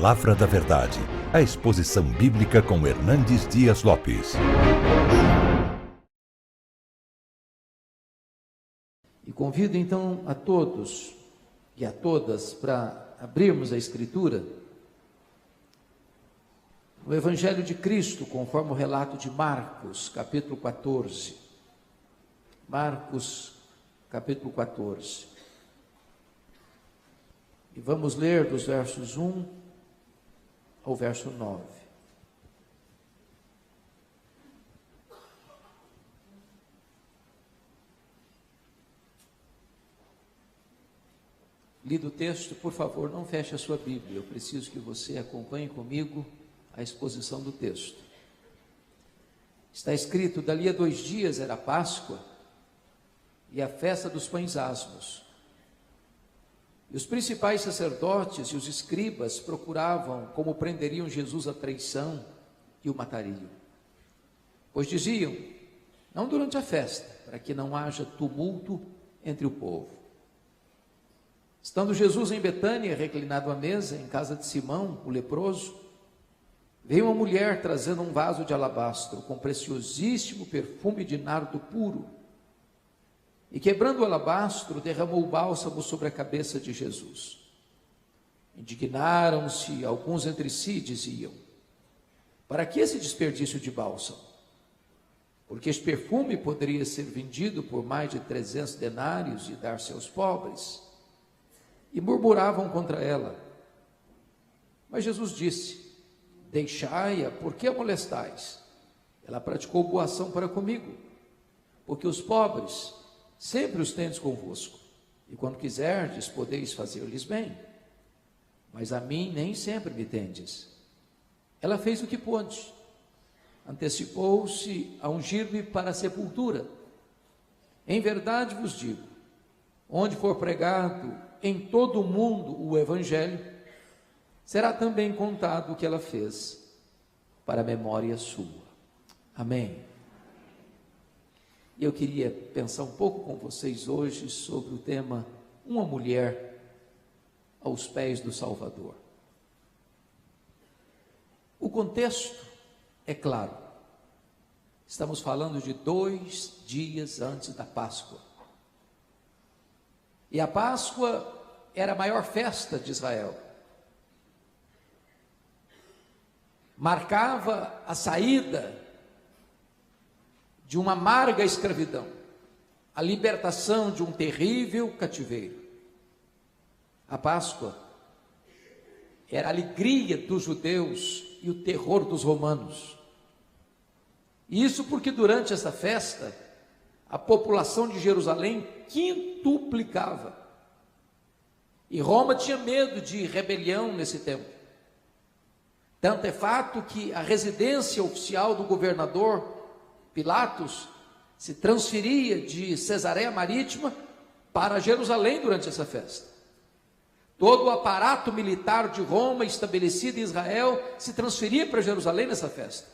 Palavra da Verdade, a exposição bíblica com Hernandes Dias Lopes. E convido então a todos e a todas para abrirmos a Escritura no Evangelho de Cristo, conforme o relato de Marcos, capítulo 14. Marcos, capítulo 14. E vamos ler dos versos 1 ao verso 9. Lido o texto, por favor, não feche a sua Bíblia. Eu preciso que você acompanhe comigo a exposição do texto. Está escrito: dali a 2 dias era a Páscoa e a festa dos pães asmos. E os principais sacerdotes e os escribas procuravam como prenderiam Jesus à traição e o matariam. Pois diziam: não durante a festa, para que não haja tumulto entre o povo. Estando Jesus em Betânia, reclinado à mesa, em casa de Simão, o leproso, veio uma mulher trazendo um vaso de alabastro com preciosíssimo perfume de nardo puro. E quebrando o alabastro, derramou o bálsamo sobre a cabeça de Jesus. Indignaram-se alguns entre si, diziam: para que esse desperdício de bálsamo? Porque este perfume poderia ser vendido por mais de 300 denários e dar-se aos pobres. E murmuravam contra ela. Mas Jesus disse: deixai-a, por que a molestais? Ela praticou boa ação para comigo, porque os pobres sempre os tendes convosco, e quando quiserdes, podeis fazer-lhes bem, mas a mim nem sempre me tendes. Ela fez o que pôde, antecipou-se a ungir-me para a sepultura. Em verdade vos digo, onde for pregado em todo o mundo o Evangelho, será também contado o que ela fez, para a memória sua. Amém. E eu queria pensar um pouco com vocês hoje sobre o tema uma mulher aos pés do Salvador. O contexto é claro. Estamos falando de 2 dias antes da Páscoa. E a Páscoa era a maior festa de Israel. Marcava a saída de uma amarga escravidão, a libertação de um terrível cativeiro. A Páscoa era a alegria dos judeus e o terror dos romanos. Isso porque durante essa festa, a população de Jerusalém quintuplicava. E Roma tinha medo de rebelião nesse tempo. Tanto é fato que a residência oficial do governador Pilatos se transferia de Cesareia Marítima para Jerusalém durante essa festa. Todo o aparato militar de Roma estabelecido em Israel se transferia para Jerusalém nessa festa.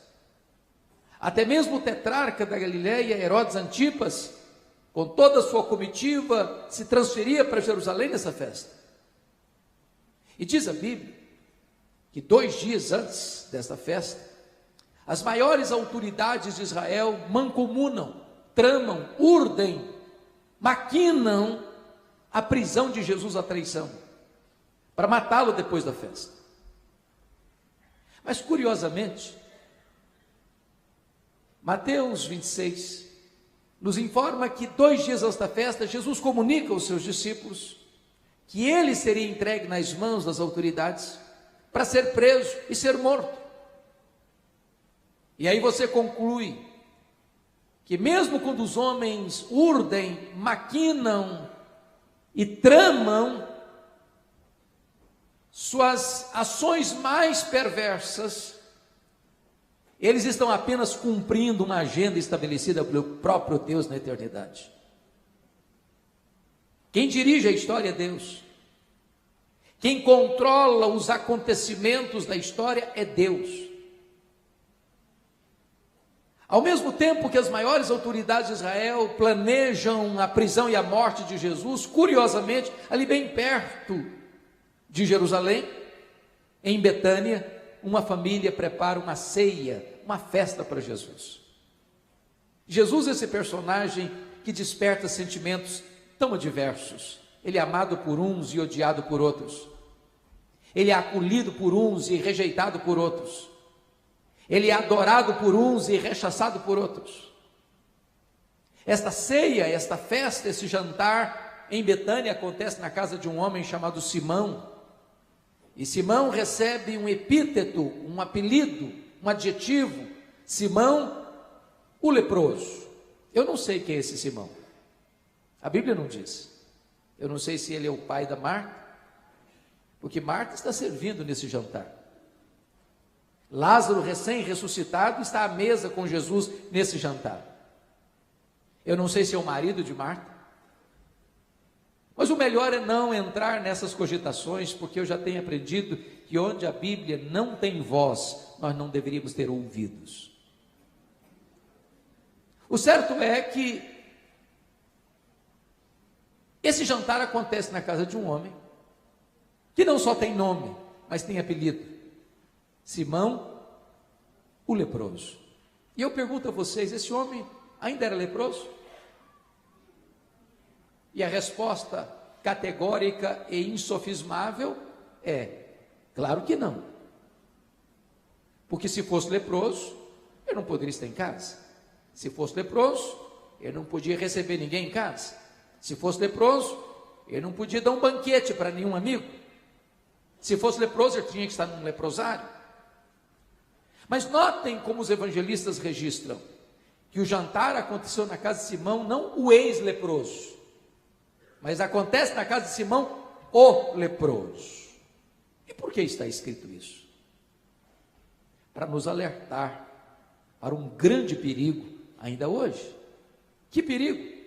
Até mesmo o tetrarca da Galileia, Herodes Antipas, com toda a sua comitiva, se transferia para Jerusalém nessa festa. E diz a Bíblia que 2 dias antes desta festa, as maiores autoridades de Israel mancomunam, tramam, urdem, maquinam a prisão de Jesus à traição, para matá-lo depois da festa. Mas curiosamente, Mateus 26 nos informa que 2 dias antes da festa, Jesus comunica aos seus discípulos que ele seria entregue nas mãos das autoridades para ser preso e ser morto. E aí você conclui que mesmo quando os homens urdem, maquinam e tramam suas ações mais perversas, eles estão apenas cumprindo uma agenda estabelecida pelo próprio Deus na eternidade. Quem dirige a história é Deus. Quem controla os acontecimentos da história é Deus. Ao mesmo tempo que as maiores autoridades de Israel planejam a prisão e a morte de Jesus, curiosamente, ali bem perto de Jerusalém, Em Betânia, uma família prepara uma ceia, uma festa para Jesus. Jesus é esse personagem que desperta sentimentos tão adversos. Ele é amado por uns e odiado por outros. Ele é acolhido por uns e rejeitado por outros. Ele é adorado por uns e rechaçado por outros. Esta ceia, esta festa, esse jantar em Betânia acontece na casa de um homem chamado Simão. E Simão recebe um epíteto, um apelido, um adjetivo: Simão, o leproso. Eu não sei quem é esse Simão. A Bíblia não diz. Eu não sei se ele é o pai da Marta, porque Marta está servindo nesse jantar. Lázaro, recém-ressuscitado, está à mesa com Jesus nesse jantar. Eu não sei se é o marido de Marta. Mas o melhor é não entrar nessas cogitações, porque eu já tenho aprendido que onde a Bíblia não tem voz, nós não deveríamos ter ouvidos. O certo é que esse jantar acontece na casa de um homem que não só tem nome, mas tem apelido: Simão, o leproso. E eu pergunto a vocês, esse homem ainda era leproso? E a resposta categórica e insofismável é: claro que não. Porque se fosse leproso, eu não poderia estar em casa. Se fosse leproso, eu não podia receber ninguém em casa. Se fosse leproso, eu não podia dar um banquete para nenhum amigo. Se fosse leproso, eu tinha que estar num leprosário. Mas notem como os evangelistas registram que o jantar aconteceu na casa de Simão, não o ex-leproso, mas acontece na casa de Simão, o leproso. E por que está escrito isso? Para nos alertar para um grande perigo ainda hoje. Que perigo?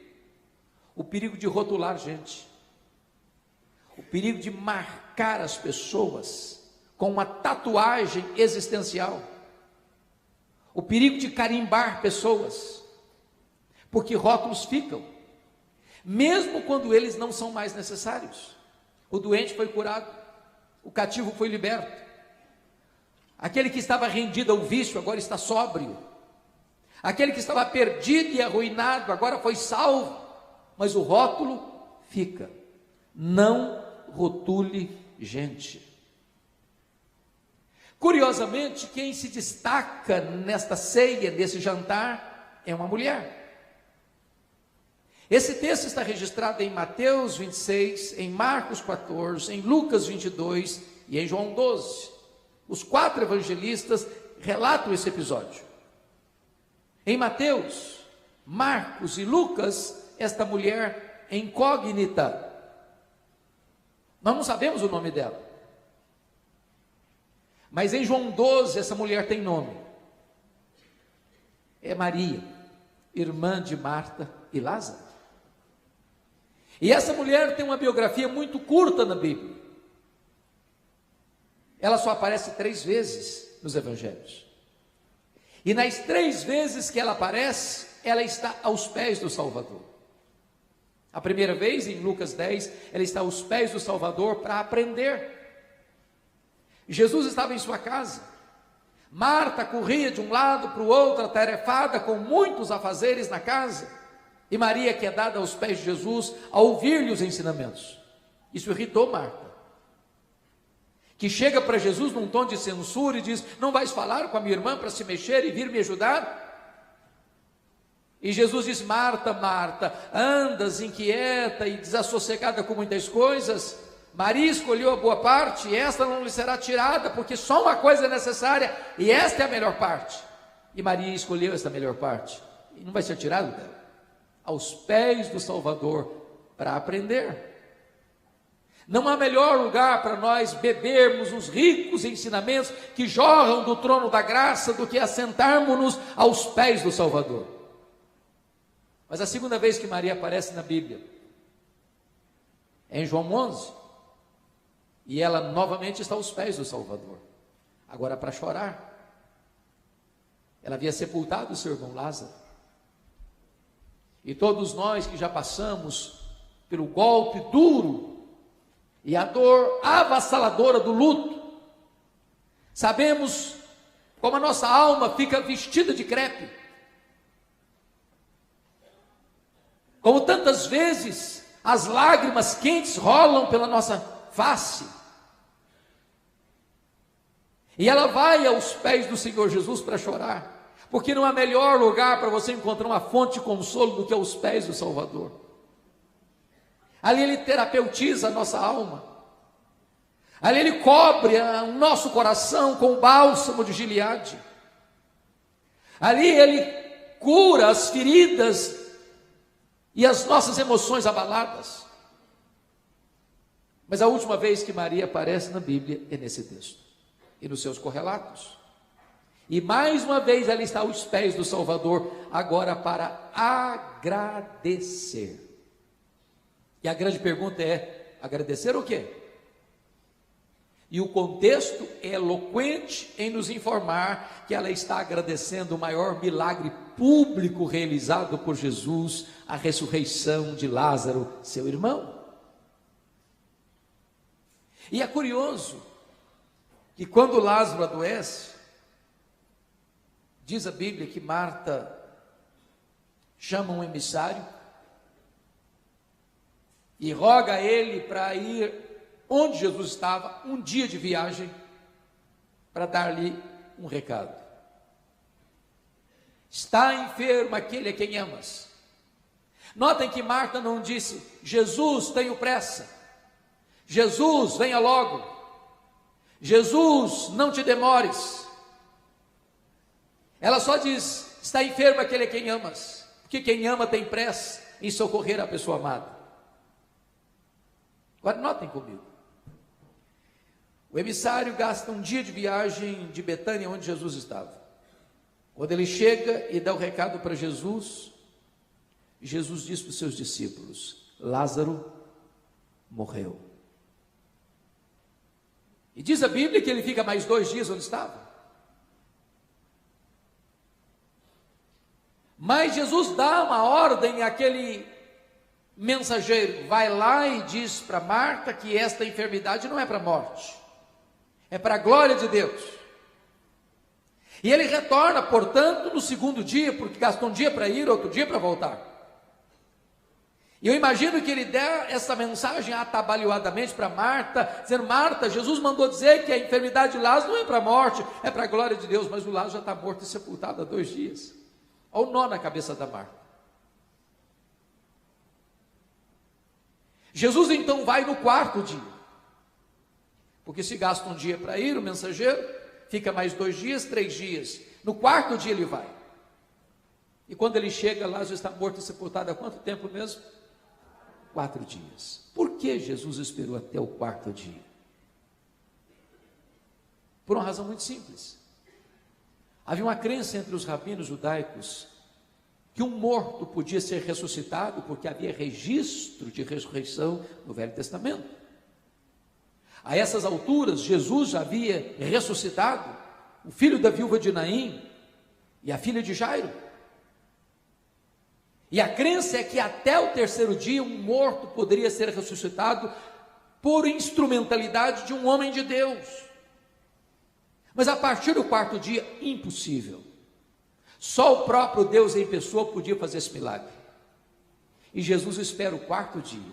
O perigo de rotular gente. O perigo de marcar as pessoas com uma tatuagem existencial. O perigo de carimbar pessoas. Porque rótulos ficam, mesmo quando eles não são mais necessários. O doente foi curado, o cativo foi liberto, aquele que estava rendido ao vício agora está sóbrio, aquele que estava perdido e arruinado agora foi salvo, mas o rótulo fica. Não rotule gente. Curiosamente, quem se destaca nesta ceia, nesse jantar, é uma mulher. Esse texto está registrado em Mateus 26, em Marcos 14, em Lucas 22 e em João 12. Os 4 evangelistas relatam esse episódio. Em Mateus, Marcos e Lucas, esta mulher é incógnita. Nós não sabemos o nome dela. Mas em João 12, essa mulher tem nome. É Maria, irmã de Marta e Lázaro. E essa mulher tem uma biografia muito curta na Bíblia. Ela só aparece 3 vezes nos evangelhos. E nas 3 vezes que ela aparece, ela está aos pés do Salvador. A primeira vez, em Lucas 10, ela está aos pés do Salvador para aprender. Jesus estava em sua casa. Marta corria de um lado para o outro, atarefada com muitos afazeres na casa. E Maria quedada aos pés de Jesus, a ouvir-lhe os ensinamentos. Isso irritou Marta, que chega para Jesus num tom de censura e diz: não vais falar com a minha irmã para se mexer e vir me ajudar? E Jesus diz: Marta, Marta, andas inquieta e desassossegada com muitas coisas. Maria escolheu a boa parte e esta não lhe será tirada, porque só uma coisa é necessária e esta é a melhor parte. E Maria escolheu esta melhor parte e não vai ser tirado dela. Aos pés do Salvador para aprender. Não há melhor lugar para nós bebermos os ricos ensinamentos que jorram do trono da graça do que assentarmos-nos aos pés do Salvador. Mas a segunda vez que Maria aparece na Bíblia é em João 11, e ela novamente está aos pés do Salvador, agora para chorar. Ela havia sepultado o seu irmão Lázaro. E todos nós que já passamos pelo golpe duro e a dor avassaladora do luto, Sabemos como a nossa alma fica vestida de crepe. Como tantas vezes as lágrimas quentes rolam pela nossa face. E ela vai aos pés do Senhor Jesus para chorar. Porque não há melhor lugar para você encontrar uma fonte de consolo do que aos pés do Salvador. Ali Ele terapeutiza a nossa alma. Ali Ele cobre o nosso coração com o bálsamo de Gileade. Ali Ele cura as feridas e as nossas emoções abaladas. Mas a última vez que Maria aparece na Bíblia é nesse texto e nos seus correlatos. E mais uma vez ela está aos pés do Salvador, agora para agradecer. E a grande pergunta é: agradecer o quê? E o contexto é eloquente em nos informar que ela está agradecendo o maior milagre público realizado por Jesus, a ressurreição de Lázaro, seu irmão. E é curioso que quando Lázaro adoece, diz a Bíblia que Marta chama um emissário e roga a ele para ir onde Jesus estava, um dia de viagem, para dar-lhe um recado. Está enfermo aquele a quem amas. Notem que Marta não disse: Jesus, tenho pressa. Jesus, venha logo. Jesus, não te demores. Ela só diz: está enfermo aquele a quem amas. Porque quem ama tem pressa em socorrer a pessoa amada. Agora notem comigo. O emissário gasta um dia de viagem de Betânia, onde Jesus estava. Quando ele chega e dá o recado para Jesus, Jesus diz para os seus discípulos: Lázaro morreu. E diz a Bíblia que ele fica mais 2 dias onde estava. Mas Jesus dá uma ordem àquele mensageiro: vai lá e diz para Marta que esta enfermidade não é para a morte, é para a glória de Deus. E ele retorna, portanto, no 2º dia, porque gastou um dia para ir, outro dia para voltar. E eu imagino que ele der essa mensagem atabalhoadamente para Marta, dizendo: Marta, Jesus mandou dizer que a enfermidade de Lázaro não é para a morte, é para a glória de Deus, mas o Lázaro já está morto e sepultado há 2 dias. Olha o nó na cabeça da Marta. Jesus então vai no 4º dia, porque se gasta um dia para ir, o mensageiro, fica mais 2 dias, 3 dias. No 4º dia ele vai. E quando ele chega, Lázaro está morto e sepultado há quanto tempo mesmo? 4 dias. Por que Jesus esperou até o 4º dia? Por uma razão muito simples. Havia uma crença entre os rabinos judaicos que um morto podia ser ressuscitado, porque havia registro de ressurreição no Velho Testamento. A essas alturas, Jesus já havia ressuscitado o filho da viúva de Naim e a filha de Jairo. E a crença é que até o 3º dia um morto poderia ser ressuscitado por instrumentalidade de um homem de Deus. Mas a partir do 4º dia, impossível. Só o próprio Deus em pessoa podia fazer esse milagre. E Jesus espera o 4º dia,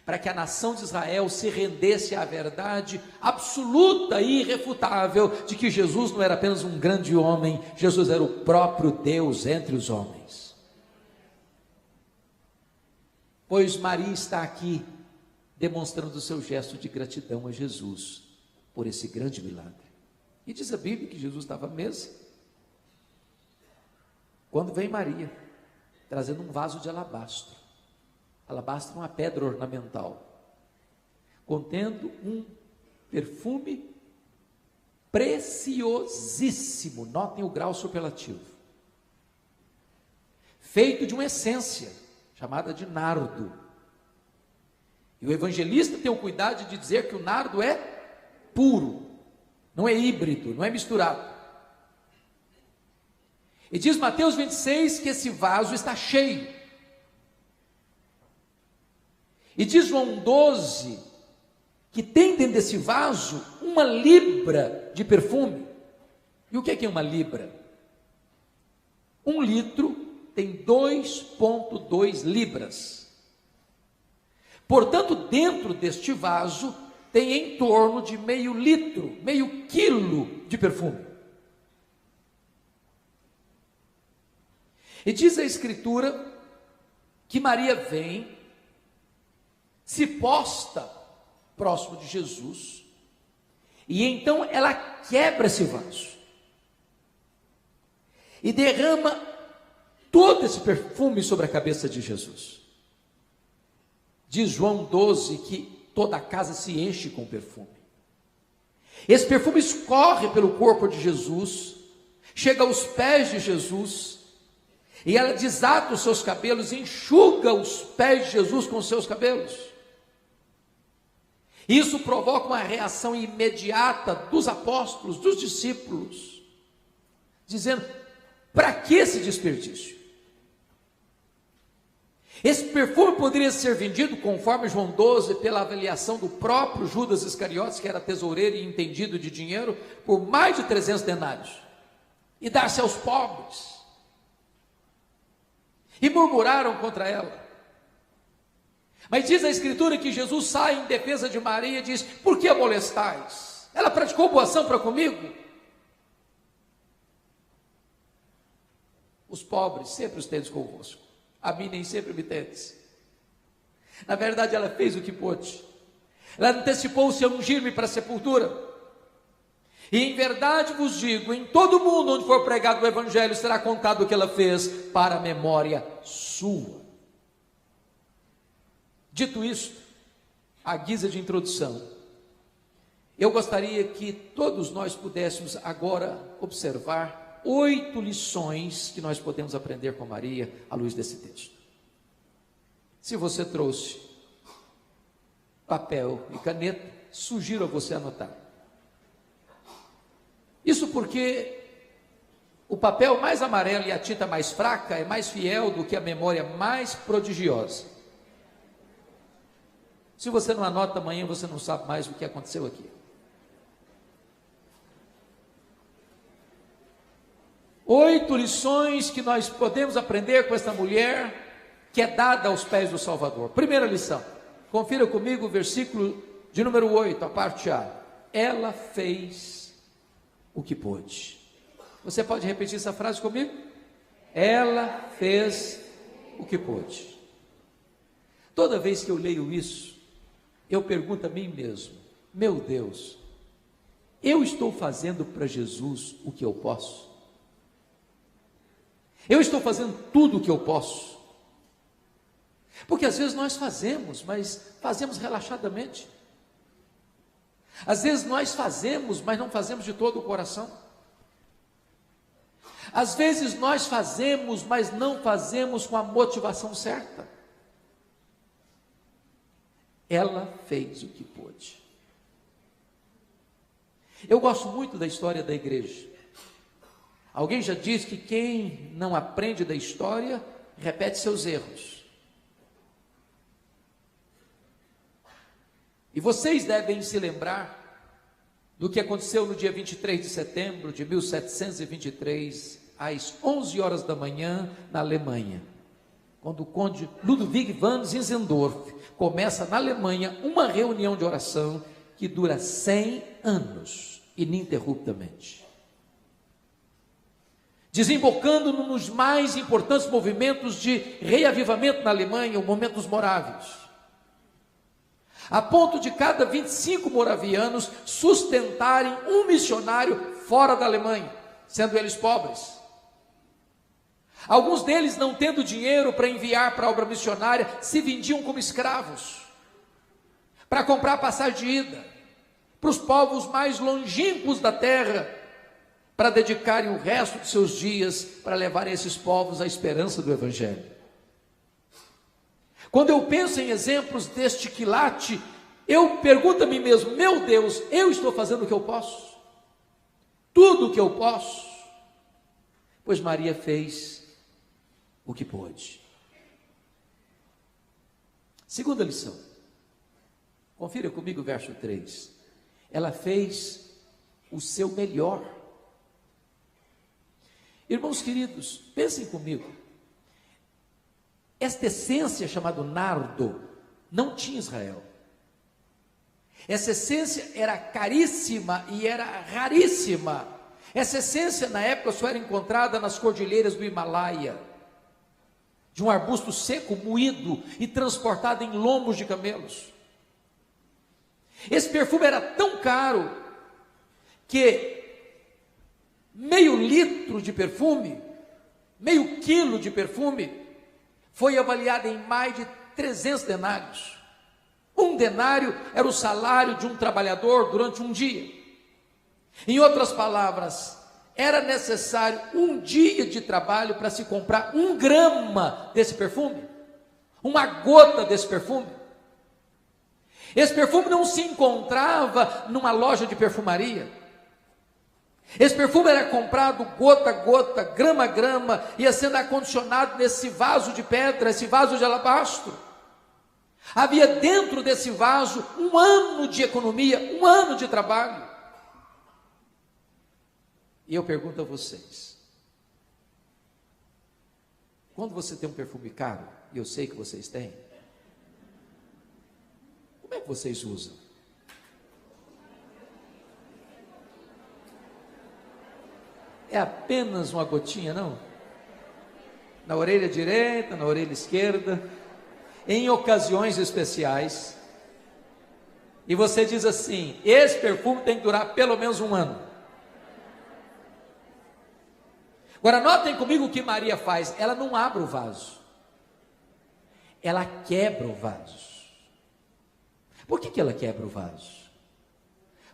para que a nação de Israel se rendesse à verdade absoluta e irrefutável de que Jesus não era apenas um grande homem, Jesus era o próprio Deus entre os homens. Pois Maria está aqui demonstrando o seu gesto de gratidão a Jesus por esse grande milagre. E diz a Bíblia que Jesus estava à mesa, quando vem Maria, trazendo um vaso de alabastro. Alabastro é uma pedra ornamental, contendo um perfume preciosíssimo, notem o grau superlativo, feito de uma essência, chamada de nardo. E o evangelista tem o cuidado de dizer que o nardo é puro, não é híbrido, não é misturado. E diz Mateus 26 que esse vaso está cheio. E diz João 12 que tem dentro desse vaso uma libra libra de perfume. E o que é uma libra? 1 litro tem 2,2 libras. Portanto, dentro deste vaso tem em torno de meio litro, meio quilo de perfume. E diz a Escritura que Maria vem, se posta próximo de Jesus, e então ela quebra esse vaso e derrama todo esse perfume sobre a cabeça de Jesus. Diz João 12 que toda a casa se enche com perfume. Esse perfume escorre pelo corpo de Jesus, chega aos pés de Jesus, e ela desata os seus cabelos, enxuga os pés de Jesus com os seus cabelos. Isso provoca uma reação imediata dos apóstolos, dos discípulos, dizendo: para que esse desperdício? Esse perfume poderia ser vendido, conforme João 12, pela avaliação do próprio Judas Iscariotes, que era tesoureiro e entendido de dinheiro, por mais de 300 denários, e dar-se aos pobres. E murmuraram contra ela. Mas diz a Escritura que Jesus sai em defesa de Maria e diz: por que a molestais? Ela praticou boa ação para comigo. Os pobres sempre os tendes convosco, a mim nem sempre me tendes. Na verdade, ela fez o que pôde. Ela antecipou-se a ungir-me para a sepultura. E em verdade vos digo, em todo mundo onde for pregado o Evangelho, será contado o que ela fez para a memória sua. Dito isto, à guisa de introdução, eu gostaria que todos nós pudéssemos agora observar 8 lições que nós podemos aprender com Maria à luz desse texto. Se você trouxe papel e caneta, sugiro a você anotar. Isso porque o papel mais amarelo e a tinta mais fraca é mais fiel do que a memória mais prodigiosa. Se você não anota, amanhã você não sabe mais o que aconteceu aqui. 8 lições que nós podemos aprender com esta mulher que é dada aos pés do Salvador. Primeira lição, confira comigo o versículo de número 8, a parte A. Ela fez o que pôde. Você pode repetir essa frase comigo? Ela fez o que pôde. Toda vez que eu leio isso, eu pergunto a mim mesmo: meu Deus, eu estou fazendo para Jesus o que eu posso? Eu estou fazendo tudo o que eu posso? Porque às vezes nós fazemos, mas fazemos relaxadamente. Às vezes nós fazemos, mas não fazemos de todo o coração. Às vezes nós fazemos, mas não fazemos com a motivação certa. Ela fez o que pôde. Eu gosto muito da história da igreja. Alguém já disse que quem não aprende da história, repete seus erros. E vocês devem se lembrar do que aconteceu no dia 23 de setembro de 1723, às 11 horas da manhã, na Alemanha, quando o conde Ludwig van Zinzendorf começa na Alemanha uma reunião de oração que dura 100 anos, ininterruptamente, desembocando nos mais importantes movimentos de reavivamento na Alemanha, o momento dos morávios, a ponto de cada 25 moravianos sustentarem um missionário fora da Alemanha, sendo eles pobres. Alguns deles, não tendo dinheiro para enviar para a obra missionária, se vendiam como escravos, para comprar passagem de ida, para os povos mais longínquos da terra, para dedicarem o resto de seus dias para levarem esses povos à esperança do Evangelho. Quando eu penso em exemplos deste quilate, eu pergunto a mim mesmo: meu Deus, eu estou fazendo o que eu posso? Tudo o que eu posso? Pois Maria fez o que pôde. Segunda lição, confira comigo o verso 3. Ela fez o seu melhor. Irmãos queridos, pensem comigo. Esta essência chamada nardo não tinha Israel. Essa essência era caríssima e era raríssima. Essa essência na época só era encontrada nas cordilheiras do Himalaia, de um arbusto seco, moído e transportado em lombos de camelos. Esse perfume era tão caro que meio litro de perfume, meio quilo de perfume, foi avaliado em mais de 300 denários. Um denário era o salário de um trabalhador durante um dia. Em outras palavras, era necessário um dia de trabalho para se comprar 1 grama desse perfume, uma gota desse perfume. Esse perfume não se encontrava numa loja de perfumaria. Esse perfume era comprado gota a gota, grama a grama, ia sendo acondicionado nesse vaso de pedra, esse vaso de alabastro. Havia dentro desse vaso 1 ano de economia, 1 ano de trabalho. E eu pergunto a vocês, quando você tem um perfume caro, e eu sei que vocês têm, como é que vocês usam? É apenas uma gotinha, não? Na orelha direita, na orelha esquerda, em ocasiões especiais. E você diz assim: esse perfume tem que durar pelo menos 1 ano. Agora notem comigo o que Maria faz. Ela não abre o vaso, ela quebra o vaso. Por que ela quebra o vaso?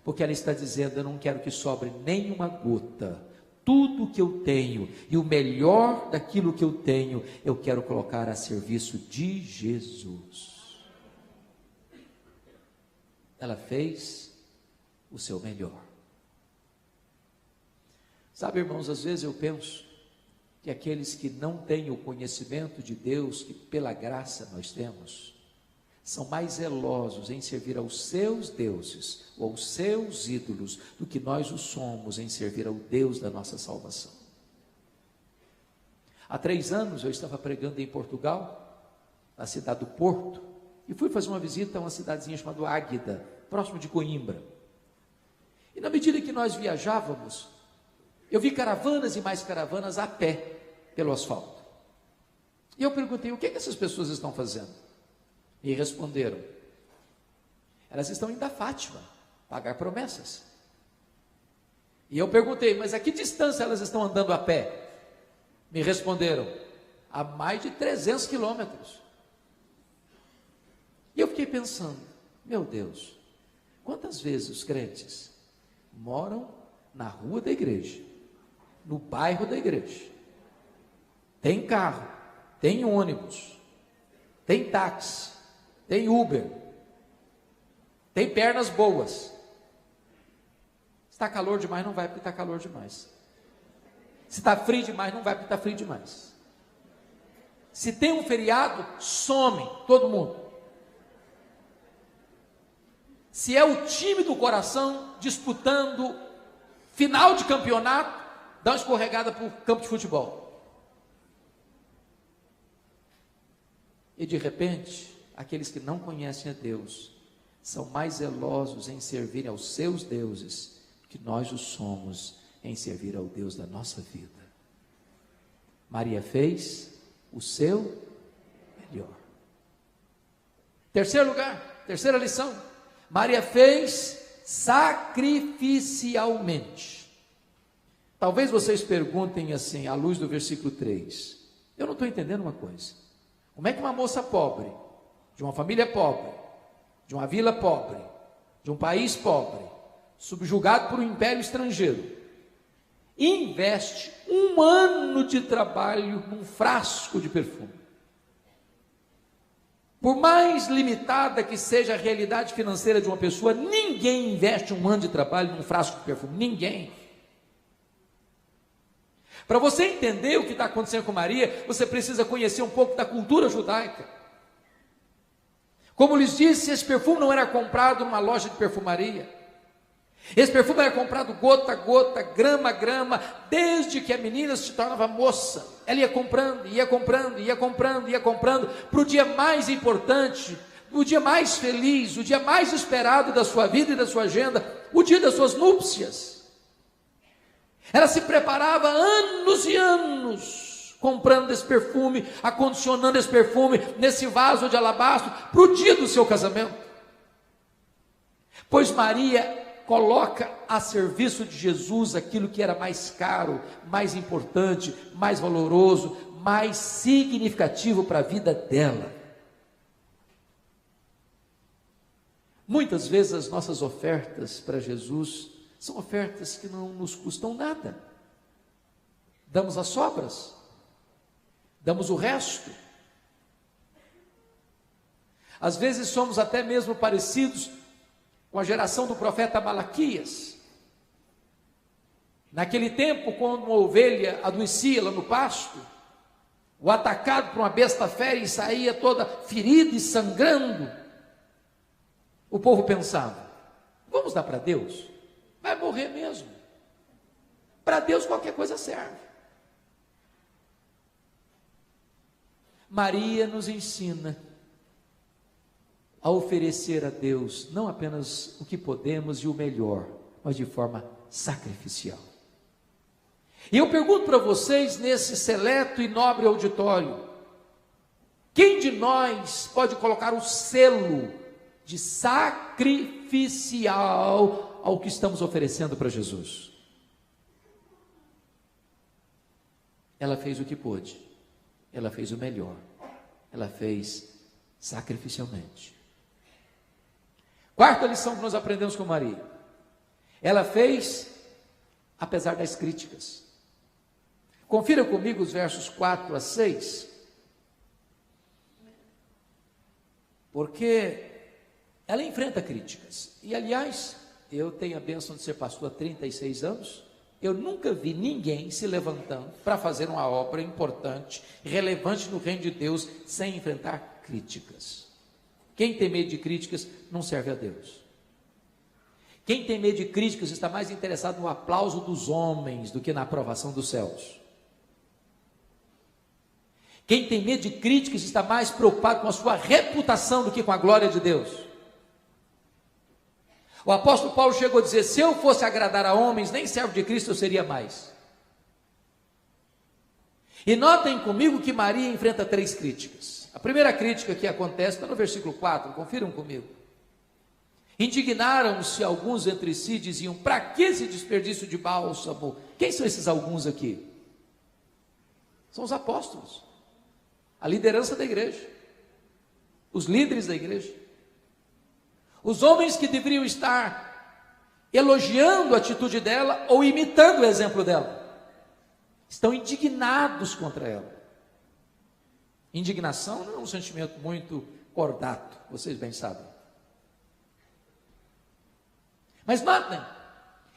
Porque ela está dizendo: eu não quero que sobre nenhuma gota. Tudo que eu tenho e o melhor daquilo que eu tenho, eu quero colocar a serviço de Jesus. Ela fez o seu melhor. Sabe, irmãos, às vezes eu penso que aqueles que não têm o conhecimento de Deus, que pela graça nós temos, são mais zelosos em servir aos seus deuses ou aos seus ídolos do que nós o somos em servir ao Deus da nossa salvação. Há 3 anos eu estava pregando em Portugal, na cidade do Porto, e fui fazer uma visita a uma cidadezinha chamada Águeda, próximo de Coimbra. E na medida que nós viajávamos, eu vi caravanas e mais caravanas a pé pelo asfalto. E eu perguntei: o que essas pessoas estão fazendo? E responderam: elas estão indo a Fátima pagar promessas. E eu perguntei: mas a que distância elas estão andando a pé? Me responderam: a mais de 300 quilômetros. E eu fiquei pensando: meu Deus, quantas vezes os crentes moram na rua da igreja, no bairro da igreja, tem carro, tem ônibus, tem táxi, tem Uber, tem pernas boas. Se está calor demais, não vai porque está calor demais. Se está frio demais, não vai porque está frio demais. Se tem um feriado, some todo mundo. Se é o time do coração disputando final de campeonato, dá uma escorregada para o campo de futebol. E de repente, aqueles que não conhecem a Deus são mais zelosos em servir aos seus deuses que nós o somos em servir ao Deus da nossa vida. Maria fez o seu melhor. Terceiro lugar, terceira lição: Maria fez sacrificialmente. Talvez vocês perguntem assim, à luz do versículo 3, eu não estou entendendo uma coisa. Como é que uma moça pobre, de uma família pobre, de uma vila pobre, de um país pobre, subjugado por um império estrangeiro, investe 1 ano de trabalho num frasco de perfume? Por mais limitada que seja a realidade financeira de uma pessoa, ninguém investe 1 ano de trabalho num frasco de perfume, ninguém. Para você entender o que está acontecendo com Maria, você precisa conhecer um pouco da cultura judaica. Como lhes disse, esse perfume não era comprado numa loja de perfumaria. Esse perfume era comprado gota a gota, grama a grama, desde que a menina se tornava moça. Ela ia comprando, ia comprando, ia comprando, ia comprando, para o dia mais importante, o dia mais feliz, o dia mais esperado da sua vida e da sua agenda, o dia das suas núpcias. Ela se preparava anos e anos, comprando esse perfume, acondicionando esse perfume nesse vaso de alabastro, para o dia do seu casamento. Pois Maria coloca a serviço de Jesus aquilo que era mais caro, mais importante, mais valoroso, mais significativo para a vida dela. Muitas vezes as nossas ofertas para Jesus são ofertas que não nos custam nada. Damos as sobras, damos o resto. Às vezes somos até mesmo parecidos com a geração do profeta Malaquias. Naquele tempo, quando uma ovelha adoecia lá no pasto, o atacado por uma besta fera e saía toda ferida e sangrando, o povo pensava: vamos dar para Deus? Vai morrer mesmo. Para Deus qualquer coisa serve. Maria nos ensina a oferecer a Deus não apenas o que podemos e o melhor, mas de forma sacrificial. E eu pergunto para vocês, nesse seleto e nobre auditório, quem de nós pode colocar o selo de sacrificial ao que estamos oferecendo para Jesus? Ela fez o que pôde, ela fez o melhor, ela fez sacrificialmente. Quarta lição que nós aprendemos com Maria: ela fez apesar das críticas. Confira comigo os versos 4 a 6, porque ela enfrenta críticas. E aliás, eu tenho a bênção de ser pastor há 36 anos, eu nunca vi ninguém se levantando para fazer uma obra importante, relevante no reino de Deus, sem enfrentar críticas. Quem tem medo de críticas não serve a Deus. Quem tem medo de críticas está mais interessado no aplauso dos homens do que na aprovação dos céus. Quem tem medo de críticas está mais preocupado com a sua reputação do que com a glória de Deus. O apóstolo Paulo chegou a dizer: se eu fosse agradar a homens, nem servo de Cristo eu seria mais. E notem comigo que Maria enfrenta 3 críticas. A primeira crítica que acontece está no versículo 4, confiram comigo. Indignaram-se alguns entre si, diziam: para que esse desperdício de bálsamo? Quem são esses alguns aqui? São os apóstolos, a liderança da igreja, os líderes da igreja, os homens que deveriam estar elogiando a atitude dela ou imitando o exemplo dela, estão indignados contra ela. Indignação não é um sentimento muito cordato, vocês bem sabem. Mas notem,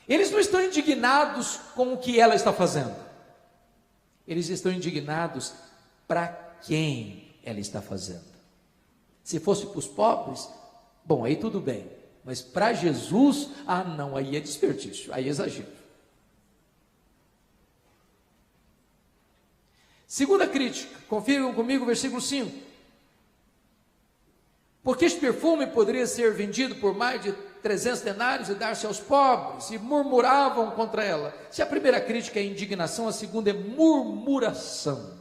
eles não estão indignados com o que ela está fazendo, eles estão indignados para quem ela está fazendo. Se fosse para os pobres, bom, aí tudo bem, mas para Jesus, não, aí é desperdício, aí é exagero. Segunda crítica, confiram comigo o versículo 5. Porque este perfume poderia ser vendido por mais de 300 denários e dar-se aos pobres, e murmuravam contra ela. Se a primeira crítica é indignação, a segunda é murmuração.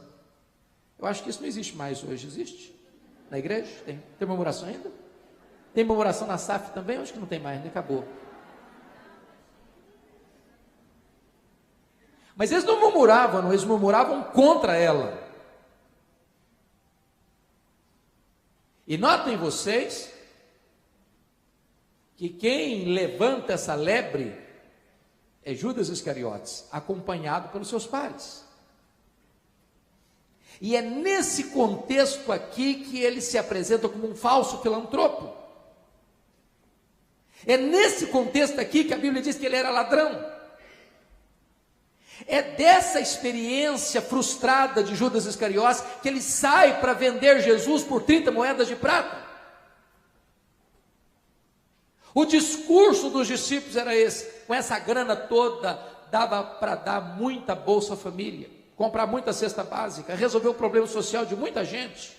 Eu acho que isso não existe mais hoje, existe? Na igreja? Tem murmuração ainda? Tem murmuração na SAF também? Eu acho que não tem mais, né? Acabou. Mas eles não murmuravam, eles murmuravam contra ela. E notem vocês que quem levanta essa lebre é Judas Iscariotes, acompanhado pelos seus pares. E é nesse contexto aqui que ele se apresenta como um falso filantropo. É nesse contexto aqui que a Bíblia diz que ele era ladrão. É dessa experiência frustrada de Judas Iscariotes que ele sai para vender Jesus por 30 moedas de prata. O discurso dos discípulos era esse: com essa grana toda, dava para dar muita Bolsa Família, comprar muita cesta básica, resolver o problema social de muita gente.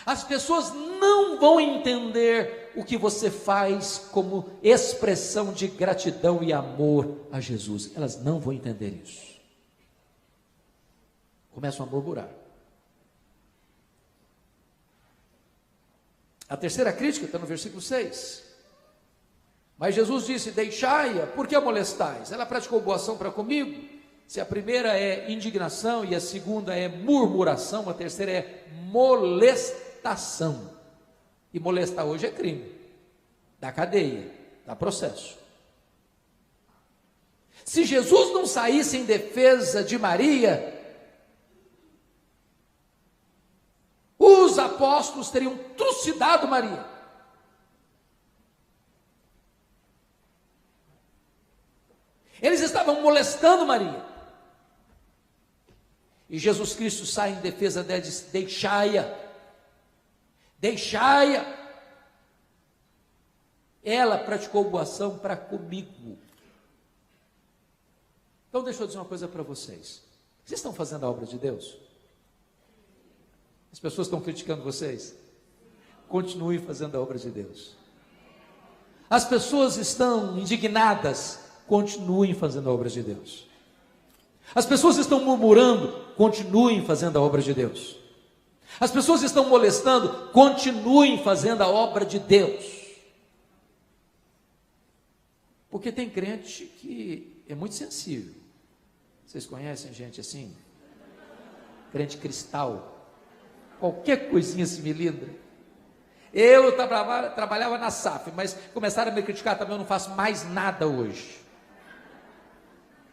As pessoas não vão entender o que você faz como expressão de gratidão e amor a Jesus. Elas não vão entender isso. Começam a murmurar. A terceira crítica está no versículo 6. Mas Jesus disse: deixai-a, por que a molestais? Ela praticou boa ação para comigo. Se a primeira é indignação e a segunda é murmuração, a terceira é molestação. E molestar hoje é crime, dá cadeia, dá processo. Se Jesus não saísse em defesa de Maria, os apóstolos teriam trucidado Maria. Eles estavam molestando Maria. E Jesus Cristo sai em defesa dela e diz: deixai-a, deixai-a. Ela praticou boa ação para comigo. Então deixa eu dizer uma coisa para vocês. Vocês estão fazendo a obra de Deus? As pessoas estão criticando vocês? Continue fazendo a obra de Deus. As pessoas estão indignadas? Continuem fazendo a obra de Deus. As pessoas estão murmurando? Continuem fazendo a obra de Deus. As pessoas estão molestando? Continuem fazendo a obra de Deus. Porque tem crente que é muito sensível. Vocês conhecem gente assim? Crente cristal. Qualquer coisinha se me lembra. Eu trabalhava na SAF, mas começaram a me criticar também, eu não faço mais nada hoje.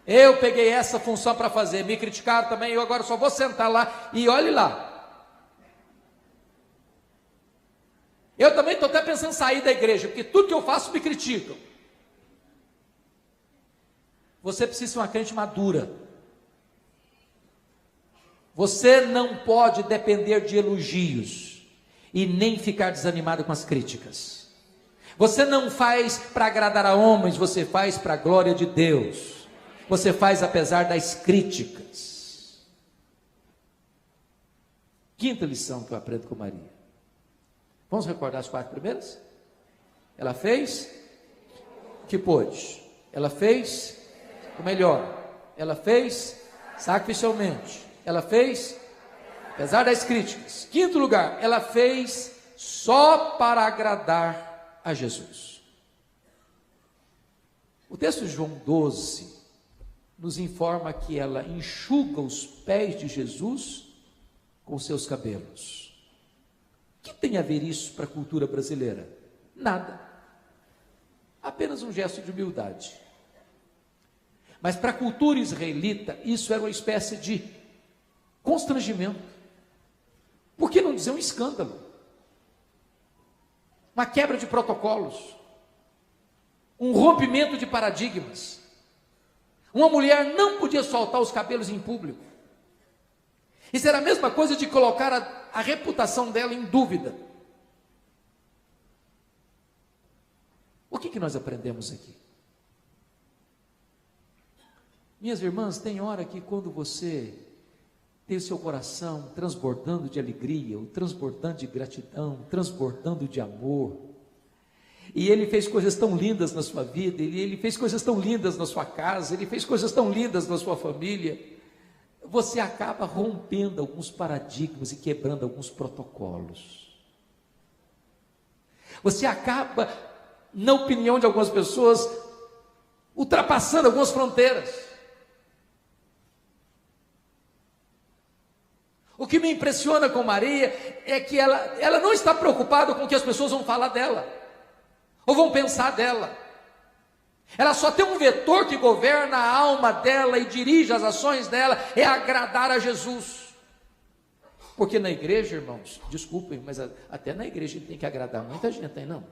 Eu peguei essa função para fazer, me criticaram também, eu agora só vou sentar lá e olhe lá. Eu também estou até pensando em sair da igreja, porque tudo que eu faço me criticam. Você precisa ser uma crente madura. Você não pode depender de elogios e nem ficar desanimado com as críticas. Você não faz para agradar a homens, você faz para a glória de Deus. Você faz apesar das críticas. Quinta lição que eu aprendo com Maria. Vamos recordar as 4 primeiras? Ela fez o que pôde. Ela fez o melhor. Ela fez sacrificialmente. Ela fez apesar das críticas. Quinto lugar, ela fez só para agradar a Jesus. O texto de João 12 nos informa que ela enxuga os pés de Jesus com seus cabelos. O que tem a ver isso para a cultura brasileira? Nada. Apenas um gesto de humildade. Mas para a cultura israelita, isso era uma espécie de constrangimento. Por que não dizer um escândalo? Uma quebra de protocolos. Um rompimento de paradigmas. Uma mulher não podia soltar os cabelos em público. Isso era a mesma coisa de colocar a reputação dela em dúvida. O que nós aprendemos aqui? Minhas irmãs, tem hora que quando você tem o seu coração transbordando de alegria, ou transbordando de gratidão, transbordando de amor, e Ele fez coisas tão lindas na sua vida, Ele fez coisas tão lindas na sua casa, Ele fez coisas tão lindas na sua família, você acaba rompendo alguns paradigmas e quebrando alguns protocolos. Você acaba, na opinião de algumas pessoas, ultrapassando algumas fronteiras. O que me impressiona com Maria é que ela não está preocupada com o que as pessoas vão falar dela, ou vão pensar dela. Ela só tem um vetor que governa a alma dela e dirige as ações dela, é agradar a Jesus. Porque na igreja, irmãos, desculpem, mas até na igreja tem que agradar muita gente, tem não?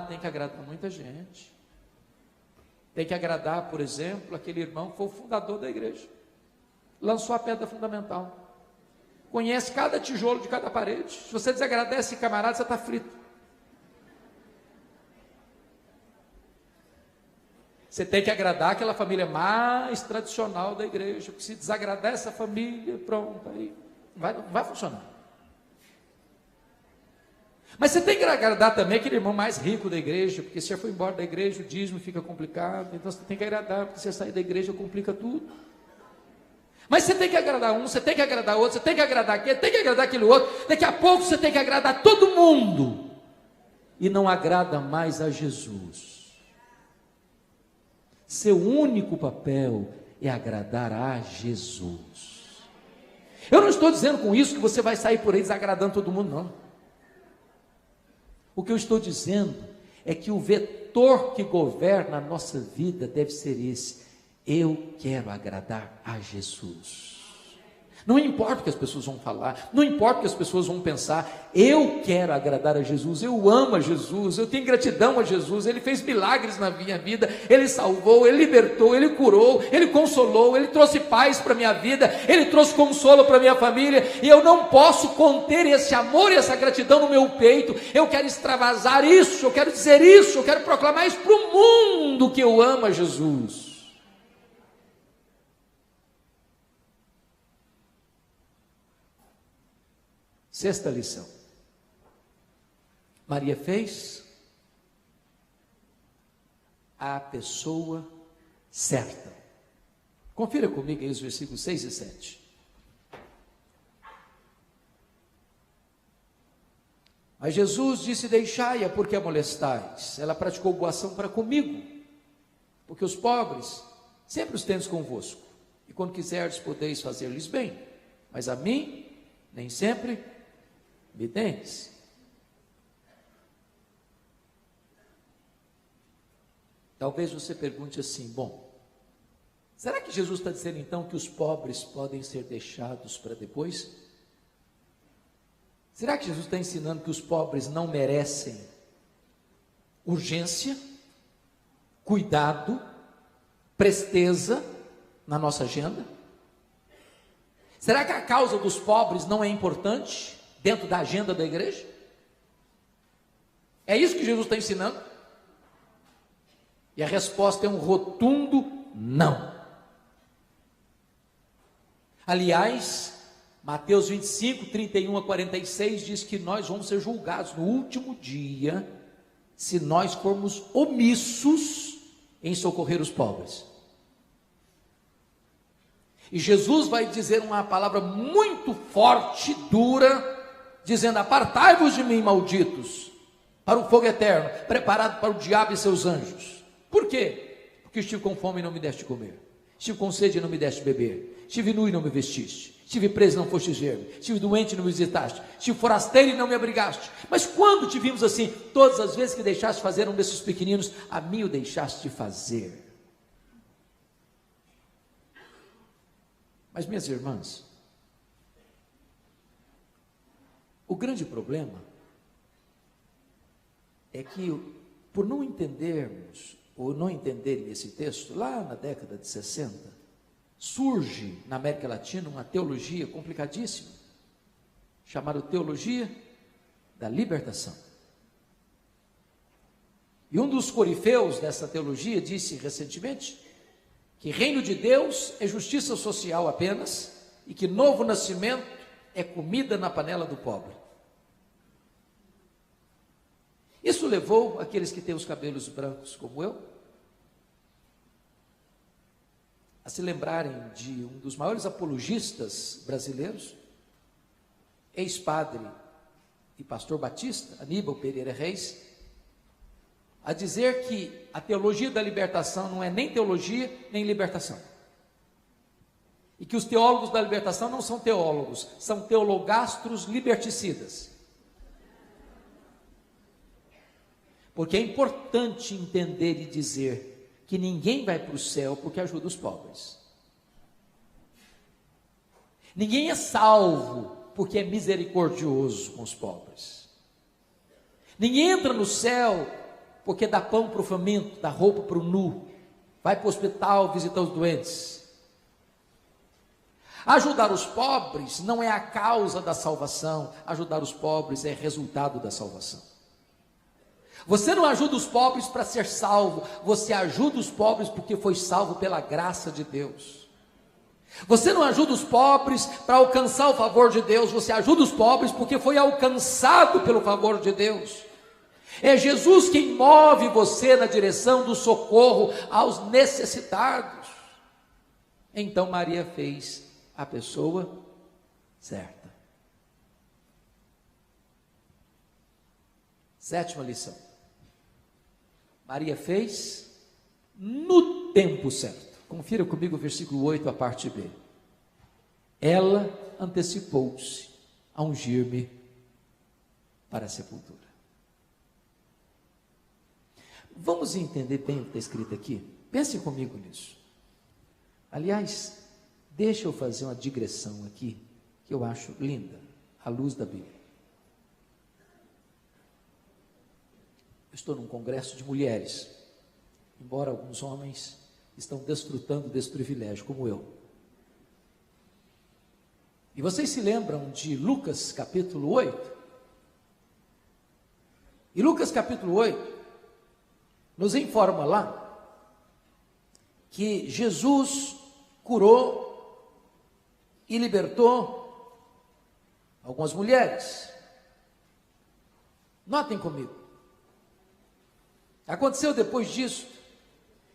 Tem que agradar muita gente. Tem que agradar, por exemplo, aquele irmão que foi o fundador da igreja. Lançou a pedra fundamental. conhece cada tijolo de cada parede. Se você desagradar esse camarada, você está frito. Você tem que agradar aquela família mais tradicional da igreja, porque se desagradar essa família, pronto, aí não vai funcionar. Mas você tem que agradar também aquele irmão mais rico da igreja, porque se já foi embora da igreja, o dízimo fica complicado, então você tem que agradar, porque se você sair da igreja, complica tudo. Mas você tem que agradar um, você tem que agradar outro, você tem que agradar aquele, tem que agradar aquele outro, daqui a pouco você tem que agradar todo mundo, e não agrada mais a Jesus. Seu único papel é agradar a Jesus. Eu não estou dizendo com isso que você vai sair por aí desagradando todo mundo, não. O que eu estou dizendo é que o vetor que governa a nossa vida deve ser esse: eu quero agradar a Jesus. Não importa o que as pessoas vão falar, não importa o que as pessoas vão pensar, eu quero agradar a Jesus, eu amo a Jesus, eu tenho gratidão a Jesus, Ele fez milagres na minha vida, Ele salvou, Ele libertou, Ele curou, Ele consolou, Ele trouxe paz para a minha vida, Ele trouxe consolo para a minha família, e eu não posso conter esse amor e essa gratidão no meu peito. Eu quero extravasar isso, eu quero dizer isso, eu quero proclamar isso para o mundo, que eu amo a Jesus. Sexta lição. Maria fez a pessoa certa. Confira comigo aí os versículos 6 e 7. Mas Jesus disse: deixai-a, porque a molestais. Ela praticou boa ação para comigo, porque os pobres sempre os tendes convosco, e quando quiserdes podeis fazer-lhes bem, mas a mim nem sempre me tendes. Talvez você pergunte assim: bom, será que Jesus está dizendo então que os pobres podem ser deixados para depois? Será que Jesus está ensinando que os pobres não merecem urgência, cuidado, presteza na nossa agenda? Será que a causa dos pobres não é importante dentro da agenda da igreja? É isso que Jesus está ensinando? E a resposta é um rotundo não. Aliás, Mateus 25, 31 a 46 diz que nós vamos ser julgados no último dia se nós formos omissos em socorrer os pobres. E Jesus vai dizer uma palavra muito forte, dura, dizendo: apartai-vos de mim, malditos, para o fogo eterno, preparado para o diabo e seus anjos. Por quê? Porque estive com fome e não me deste comer, estive com sede e não me deste beber, estive nu e não me vestiste, estive preso e não fostes ver-me, estive doente e não me visitaste, estive forasteiro e não me abrigaste. Mas quando te vimos assim? Todas as vezes que deixaste fazer um desses pequeninos, a mim o deixaste fazer. Mas, minhas irmãs, o grande problema é que, por não entendermos, ou não entenderem esse texto, lá na década de 60, surge na América Latina uma teologia complicadíssima, chamada teologia da libertação. E um dos corifeus dessa teologia disse recentemente que reino de Deus é justiça social apenas, e que novo nascimento é comida na panela do pobre. Isso levou aqueles que têm os cabelos brancos como eu a se lembrarem de um dos maiores apologistas brasileiros, ex-padre e pastor batista, Aníbal Pereira Reis, a dizer que a teologia da libertação não é nem teologia, nem libertação. E que os teólogos da libertação não são teólogos, são teologastros liberticidas. Porque é importante entender e dizer que ninguém vai para o céu porque ajuda os pobres. Ninguém é salvo porque é misericordioso com os pobres. Ninguém entra no céu porque dá pão para o faminto, dá roupa para o nu, vai para o hospital visitar os doentes. Ajudar os pobres não é a causa da salvação, ajudar os pobres é resultado da salvação. Você não ajuda os pobres para ser salvo, você ajuda os pobres porque foi salvo pela graça de Deus. Você não ajuda os pobres para alcançar o favor de Deus, você ajuda os pobres porque foi alcançado pelo favor de Deus. É Jesus quem move você na direção do socorro aos necessitados. Então Maria fez a pessoa certa. Sétima lição. Maria fez no tempo certo. Confira comigo o versículo 8, a parte B. Ela antecipou-se a ungir-me para a sepultura. Vamos entender bem o que está escrito aqui? Pense comigo nisso. Aliás, deixa eu fazer uma digressão aqui, que eu acho linda, à luz da Bíblia. Eu estou num congresso de mulheres, embora alguns homens estão desfrutando desse privilégio, como eu. E vocês se lembram de Lucas capítulo 8? E Lucas capítulo 8 nos informa lá que Jesus curou e libertou algumas mulheres. Notem comigo. Aconteceu depois disso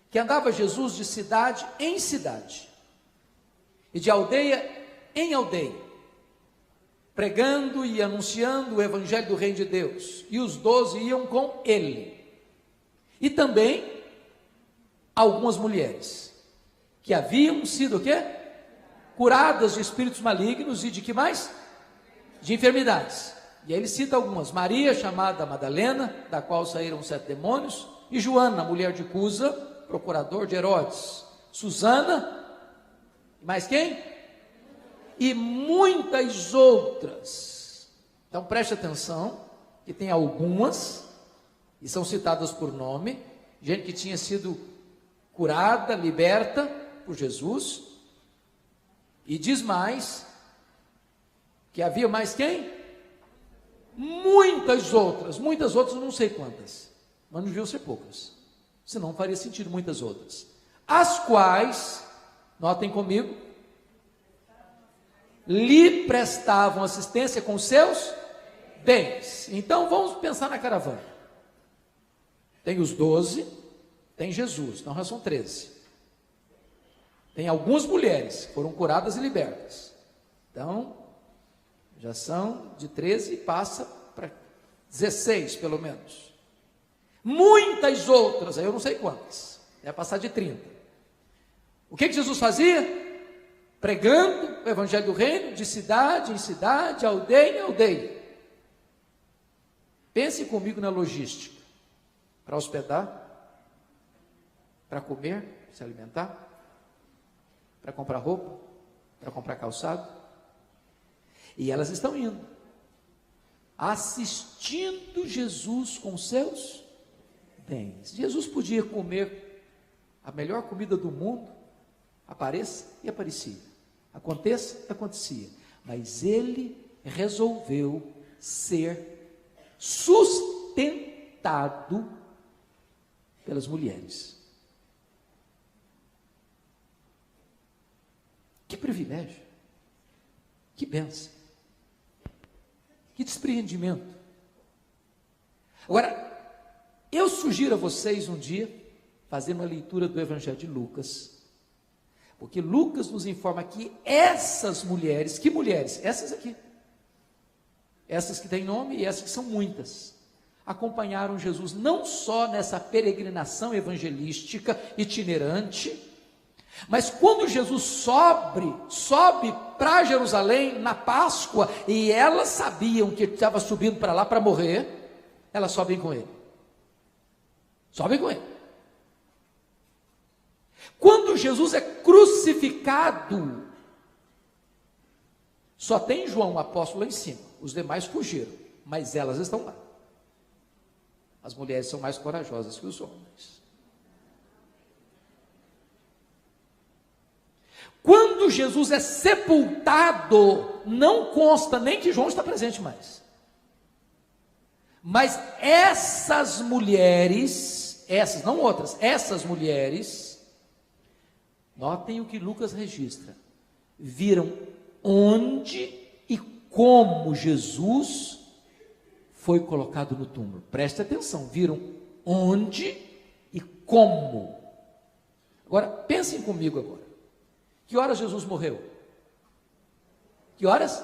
que andava Jesus de cidade em cidade e de aldeia em aldeia, pregando e anunciando o evangelho do reino de Deus, e os 12 iam com ele, e também algumas mulheres que haviam sido o quê? Curadas de espíritos malignos e de que mais? De enfermidades. E aí ele cita algumas: Maria, chamada Madalena, da qual saíram 7 demônios, e Joana, mulher de Cusa, procurador de Herodes, Susana, e mais quem? E muitas outras. Então preste atenção, que tem algumas, e são citadas por nome, gente que tinha sido curada, liberta por Jesus, e diz mais, que havia mais quem? Muitas outras não sei quantas, mas não deviam ser poucas, senão faria sentido muitas outras, as quais, notem comigo, lhe prestavam assistência com seus bens. Então vamos pensar na caravana. Tem os 12, tem Jesus, então já são 13. Tem algumas mulheres que foram curadas e libertas. Então, já são de 13 e passa para 16 pelo menos. Muitas outras, aí eu não sei quantas, vai passar de 30. O que Jesus fazia? Pregando o evangelho do reino, de cidade em cidade, aldeia em aldeia. Pense comigo na logística. Para hospedar, para comer, se alimentar, para comprar roupa, para comprar calçado. E elas estão indo, assistindo Jesus com seus bens. Jesus podia comer a melhor comida do mundo, apareça e aparecia, aconteça e acontecia, mas ele resolveu ser sustentado pelas mulheres. Que privilégio, que bênção, que despreendimento. Agora, eu sugiro a vocês um dia fazer uma leitura do Evangelho de Lucas, porque Lucas nos informa que essas mulheres, que mulheres? Essas aqui, essas que têm nome e essas que são muitas, acompanharam Jesus não só nessa peregrinação evangelística itinerante, mas quando Jesus sobe para Jerusalém na Páscoa, e elas sabiam que ele estava subindo para lá para morrer, elas sobem com ele. Sobem com ele. Quando Jesus é crucificado, só tem João, o apóstolo, lá em cima. Os demais fugiram, mas elas estão lá. As mulheres são mais corajosas que os homens. Quando Jesus é sepultado, não consta nem que João está presente mais. Mas essas mulheres, essas, não outras, essas mulheres, notem o que Lucas registra, viram onde e como Jesus foi colocado no túmulo. Preste atenção, viram onde e como. Agora, pensem comigo agora. Que horas Jesus morreu? Que horas?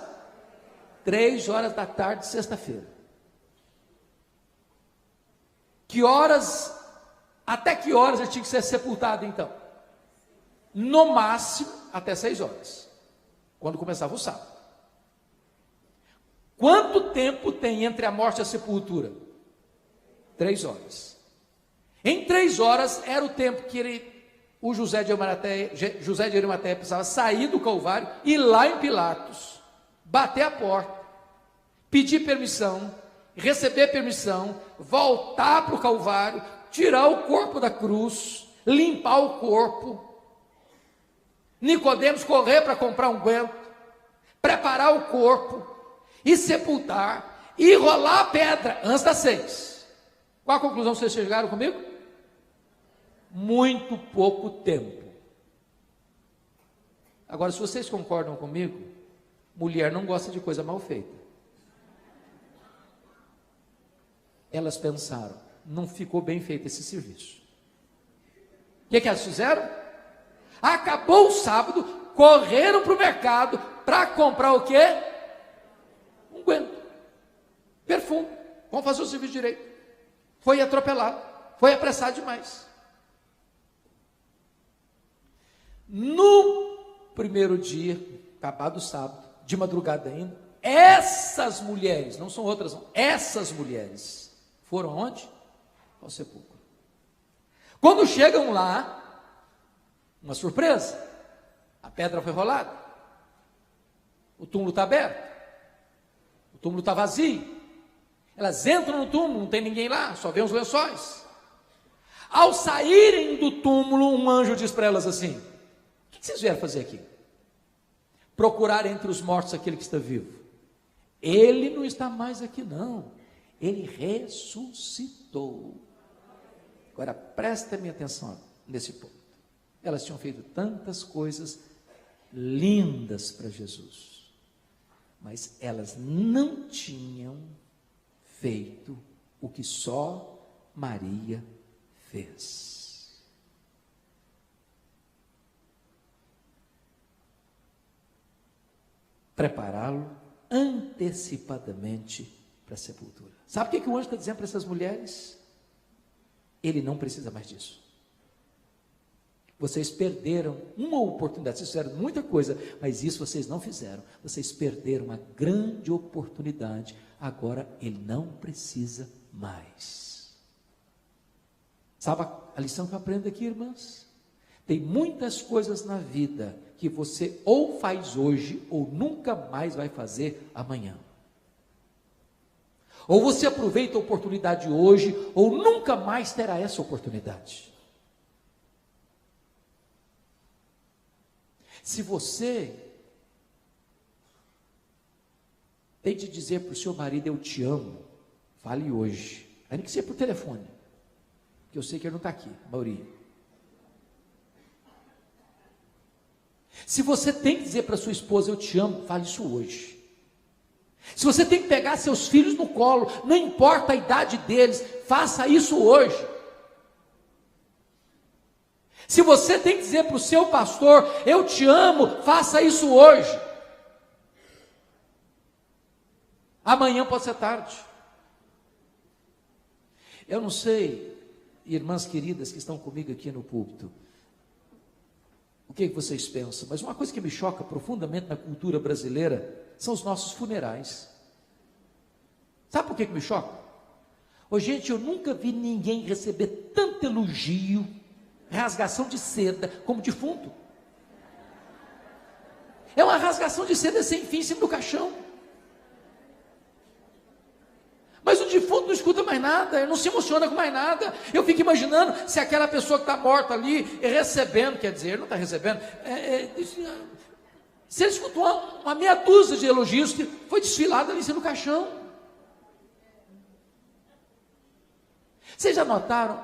3 horas da tarde, sexta-feira. Que horas, até que horas ele tinha que ser sepultado então? No máximo, até 6 horas, quando começava o sábado. Quanto tempo tem entre a morte e a sepultura? 3 horas. Em 3 horas era o tempo que o José de Arimateia precisava sair do Calvário, ir lá em Pilatos, bater a porta, pedir permissão, receber permissão, voltar para o Calvário, tirar o corpo da cruz, limpar o corpo. Nicodemos correr para comprar um unguento, preparar o corpo, e sepultar, e rolar a pedra antes das 6. Qual a conclusão vocês chegaram comigo? Muito pouco tempo. Agora, se vocês concordam comigo, mulher não gosta de coisa mal feita. Elas pensaram, não ficou bem feito esse serviço. O que elas fizeram? Acabou o sábado, correram para o mercado para comprar o quê? Unguento, perfume, vamos fazer o serviço direito. Foi atropelado, foi apressado demais. No primeiro dia, acabado o sábado, de madrugada ainda, essas mulheres, não são outras não, essas mulheres, foram onde? Ao sepulcro. Quando chegam lá, uma surpresa, a pedra foi rolada, o túmulo está aberto, o túmulo está vazio. Elas entram no túmulo, não tem ninguém lá, só vê os lençóis. Ao saírem do túmulo, um anjo diz para elas assim: o que vocês vieram fazer aqui? Procurar entre os mortos aquele que está vivo. Ele não está mais aqui não, ele ressuscitou. Agora prestem atenção nesse ponto. Elas tinham feito tantas coisas lindas para Jesus, mas elas não tinham feito o que só Maria fez. Prepará-lo antecipadamente para a sepultura. Sabe o que o anjo está dizendo para essas mulheres? Ele não precisa mais disso. Vocês perderam uma oportunidade, vocês fizeram muita coisa, mas isso vocês não fizeram. Vocês perderam uma grande oportunidade, agora ele não precisa mais. Sabe a lição que eu aprendo aqui, irmãs? Tem muitas coisas na vida que você ou faz hoje, ou nunca mais vai fazer amanhã. Ou você aproveita a oportunidade hoje, ou nunca mais terá essa oportunidade. Se você tem de dizer para o seu marido, eu te amo, fale hoje. Ainda que seja por telefone, que eu sei que ele não está aqui, Mauri. Se você tem que dizer para sua esposa, eu te amo, fale isso hoje. Se você tem que pegar seus filhos no colo, não importa a idade deles, faça isso hoje. Se você tem que dizer para o seu pastor, eu te amo, faça isso hoje. Amanhã pode ser tarde. Eu não sei, irmãs queridas que estão comigo aqui no púlpito, o que vocês pensam, mas uma coisa que me choca profundamente na cultura brasileira são os nossos funerais. Sabe por que me choca? Ô, gente, eu nunca vi ninguém receber tanto elogio, rasgação de seda, como defunto. É uma rasgação de seda sem fim em cima do caixão. Mas o defunto não escuta mais nada, ele não se emociona com mais nada. Eu fico imaginando se aquela pessoa que está morta ali, recebendo, quer dizer, ele não está recebendo, se ele escutou uma meia dúzia de elogios que foi desfilado ali em cima do caixão. Vocês já notaram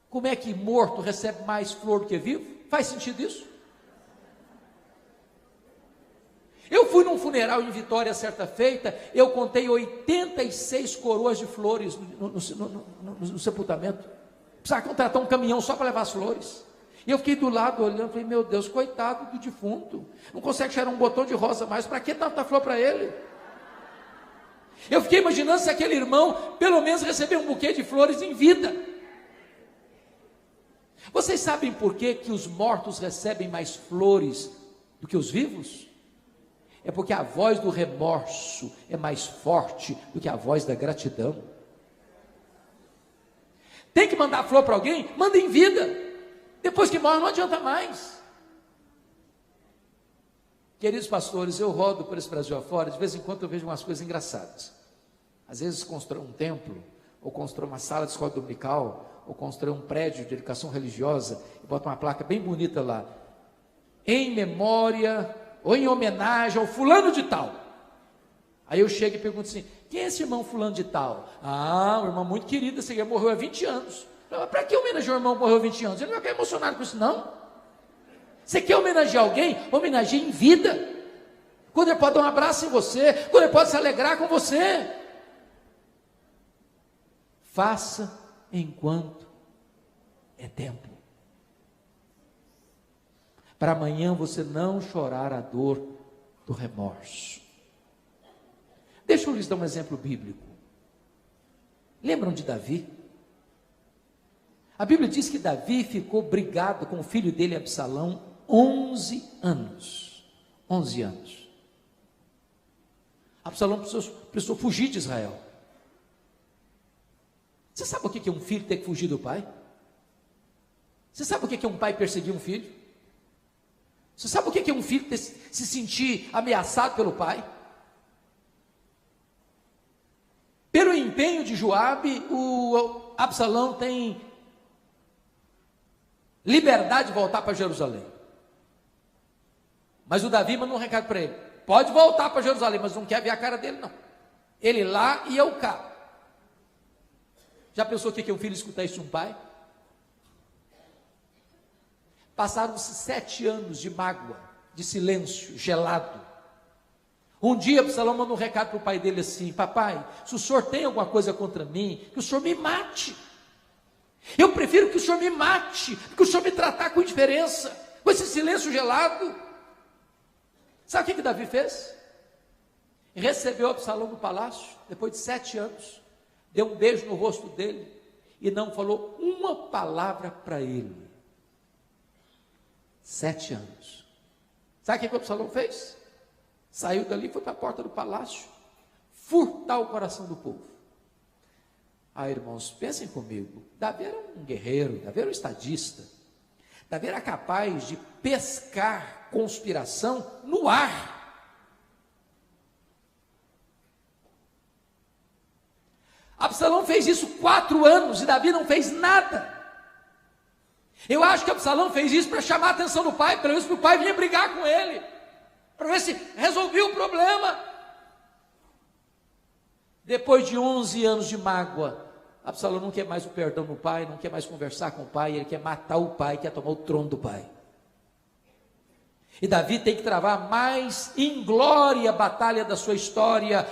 como é que morto recebe mais flor do que vivo? Faz sentido isso? Eu fui num funeral em Vitória certa feita, eu contei 86 coroas de flores no sepultamento. Precisava contratar um caminhão só para levar as flores. E eu fiquei do lado olhando, falei, meu Deus, coitado do defunto, não consegue cheirar um botão de rosa mais, para que tanta flor para ele? Eu fiquei imaginando se aquele irmão, pelo menos, recebeu um buquê de flores em vida. Vocês sabem por que os mortos recebem mais flores do que os vivos? É porque a voz do remorso é mais forte do que a voz da gratidão. Tem que mandar flor para alguém? Manda em vida. Depois que morre não adianta mais. Queridos pastores, eu rodo por esse Brasil afora, de vez em quando eu vejo umas coisas engraçadas. Às vezes constrói um templo, ou constrói uma sala de escola dominical, ou constrói um prédio de educação religiosa, e bota uma placa bem bonita lá, em memória ou em homenagem ao fulano de tal. Aí eu chego e pergunto assim, quem é esse irmão fulano de tal? Ah, um irmão muito querido, esse aqui morreu há 20 anos. Para que homenagear o irmão que morreu há 20 anos? Ele não vai ficar emocionado com isso não. Você quer homenagear alguém? Homenageie em vida. Quando ele pode dar um abraço em você, quando ele pode se alegrar com você. Faça enquanto é tempo. Para amanhã você não chorar a dor do remorso. Deixa eu lhes dar um exemplo bíblico. Lembram de Davi? A Bíblia diz que Davi ficou brigado com o filho dele, Absalão, 11 anos. 11 anos. Absalão precisou fugir de Israel. Você sabe o que é um filho ter que fugir do pai? Você sabe o que é um pai perseguir um filho? Você sabe o que é um filho se sentir ameaçado pelo pai? Pelo empenho de Joabe, o Absalão tem liberdade de voltar para Jerusalém. Mas o Davi manda um recado para ele: pode voltar para Jerusalém, mas não quer ver a cara dele não. Ele lá e eu cá. Já pensou o que é um filho escutar isso de um pai? Passaram-se 7 anos de mágoa, de silêncio, gelado. Um dia Absalão manda um recado para o pai dele assim: papai, se o senhor tem alguma coisa contra mim, que o senhor me mate. Eu prefiro que o senhor me mate, que o senhor me tratar com indiferença, com esse silêncio gelado. Sabe o que Davi fez? Recebeu Absalão no palácio, depois de 7 anos, deu um beijo no rosto dele, e não falou uma palavra para ele. 7 anos. Sabe o que o Absalão fez? Saiu dali e foi para a porta do palácio, furtar o coração do povo. Ah, irmãos, pensem comigo, Davi era um guerreiro, Davi era um estadista, Davi era capaz de pescar conspiração no ar. Absalão fez isso 4 anos e Davi não fez nada. Eu acho que Absalão fez isso para chamar a atenção do pai, para ver se o pai vinha brigar com ele, para ver se resolvia o problema. Depois de 11 anos de mágoa, Absalão não quer mais o perdão do pai, não quer mais conversar com o pai, ele quer matar o pai, quer tomar o trono do pai. E Davi tem que travar a mais inglória batalha da sua história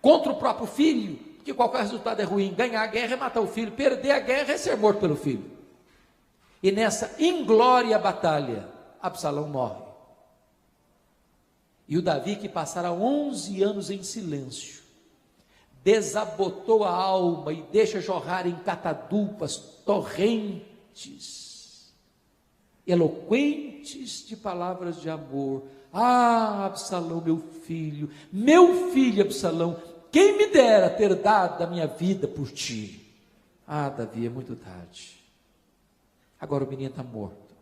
contra o próprio filho, porque qualquer resultado é ruim. Ganhar a guerra é matar o filho, perder a guerra é ser morto pelo filho. E nessa inglória batalha, Absalão morre. E o Davi, que passara 11 anos em silêncio, desabotou a alma e deixa jorrar em catadupas torrentes eloquentes de palavras de amor. Ah, Absalão, meu filho Absalão, quem me dera ter dado a minha vida por ti. Ah, Davi, é muito tarde. Agora o menino está morto.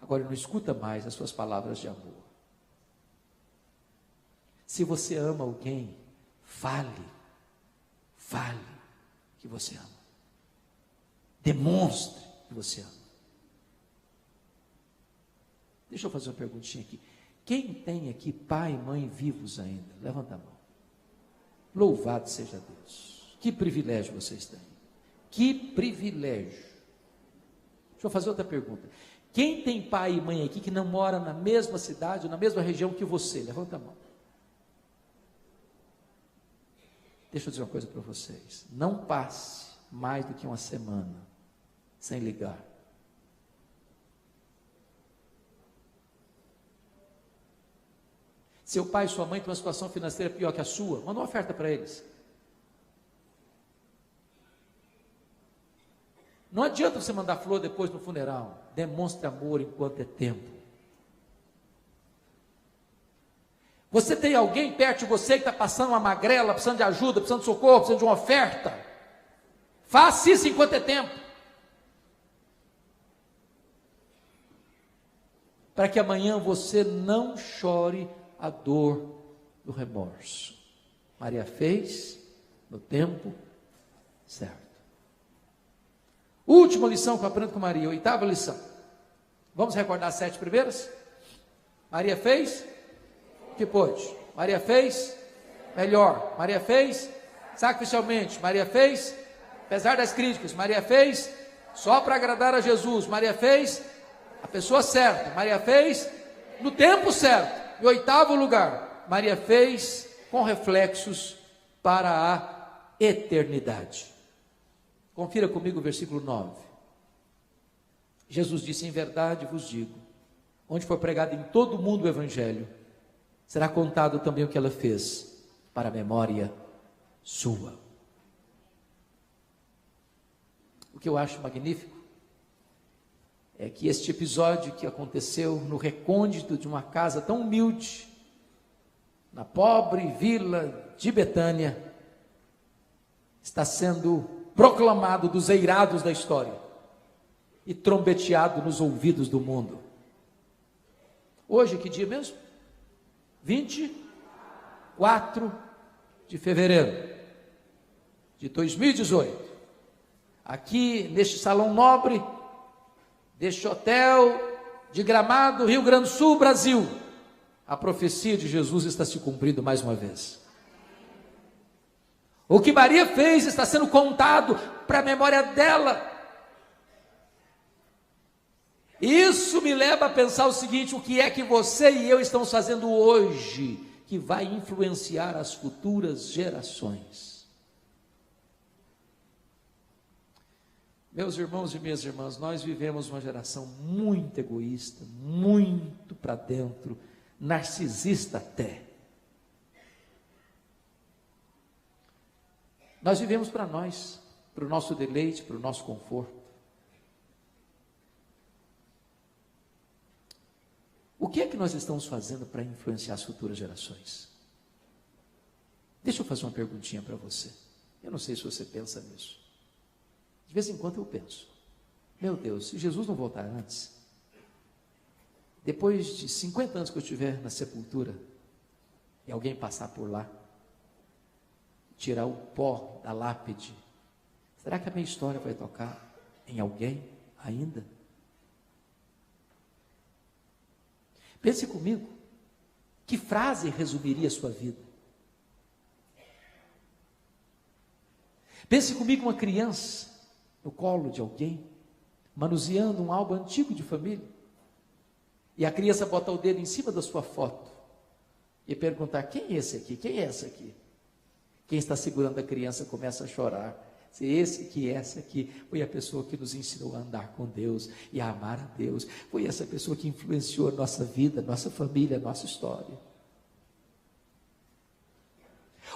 Agora ele não escuta mais as suas palavras de amor. Se você ama alguém, fale. Fale que você ama. Demonstre que você ama. Deixa eu fazer uma perguntinha aqui. Quem tem aqui pai e mãe vivos ainda? Levanta a mão. Louvado seja Deus. Que privilégio vocês têm. Que privilégio. Deixa eu fazer outra pergunta. Quem tem pai e mãe aqui que não mora na mesma cidade, na mesma região que você? Levanta a mão. Deixa eu dizer uma coisa para vocês. Não passe mais do que uma semana sem ligar. Seu pai e sua mãe têm uma situação financeira pior que a sua, manda uma oferta para eles. Não adianta você mandar flor depois no funeral. Demonstre amor enquanto é tempo. Você tem alguém perto de você que está passando uma magrela, precisando de ajuda, precisando de socorro, precisando de uma oferta. Faça isso enquanto é tempo. Para que amanhã você não chore a dor do remorso. Maria fez no tempo certo. Última lição que eu aprendo com Maria, 8ª lição. Vamos recordar as 7 primeiras? Maria fez o que pôde. Maria fez melhor. Maria fez sacrificialmente. Maria fez, apesar das críticas. Maria fez só para agradar a Jesus. Maria fez a pessoa certa. Maria fez no tempo certo. Em 8º lugar, Maria fez com reflexos para a eternidade. Confira comigo o versículo 9. Jesus disse: em verdade vos digo, onde for pregado em todo o mundo o evangelho, será contado também o que ela fez, para a memória sua. O que eu acho magnífico é que este episódio que aconteceu no recôndito de uma casa tão humilde, na pobre vila de Betânia, está sendo proclamado dos eirados da história e trombeteado nos ouvidos do mundo. Hoje, que dia mesmo? 24 de fevereiro de 2018. Aqui neste salão nobre, deste hotel de Gramado, Rio Grande do Sul, Brasil, a profecia de Jesus está se cumprindo mais uma vez. O que Maria fez está sendo contado para a memória dela. Isso me leva a pensar o seguinte: o que é que você e eu estamos fazendo hoje que vai influenciar as futuras gerações? Meus irmãos e minhas irmãs, nós vivemos uma geração muito egoísta, muito para dentro, narcisista até. Nós vivemos para nós, para o nosso deleite, para o nosso conforto. O que é que nós estamos fazendo para influenciar as futuras gerações? Deixa eu fazer uma perguntinha para você. Eu não sei se você pensa nisso. De vez em quando eu penso: meu Deus, se Jesus não voltar antes, depois de 50 anos que eu estiver na sepultura, e alguém passar por lá, tirar o pó da lápide, será que a minha história vai tocar em alguém ainda? Pense comigo, que frase resumiria a sua vida? Pense comigo uma criança no colo de alguém, manuseando um álbum antigo de família, e a criança bota o dedo em cima da sua foto, e perguntar: quem é esse aqui? Quem é essa aqui? Quem está segurando a criança começa a chorar. Se esse que essa aqui foi a pessoa que nos ensinou a andar com Deus e a amar a Deus, foi essa pessoa que influenciou a nossa vida, nossa família, nossa história.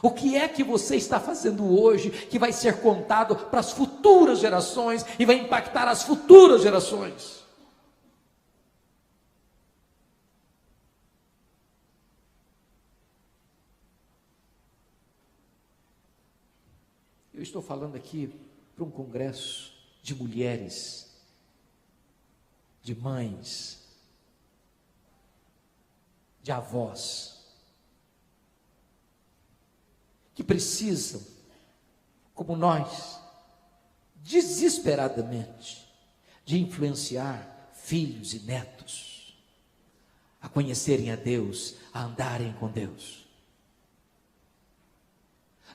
O que é que você está fazendo hoje que vai ser contado para as futuras gerações e vai impactar as futuras gerações? Eu estou falando aqui para um congresso de mulheres, de mães, de avós, que precisam como nós, desesperadamente, de influenciar filhos e netos a conhecerem a Deus, a andarem com Deus.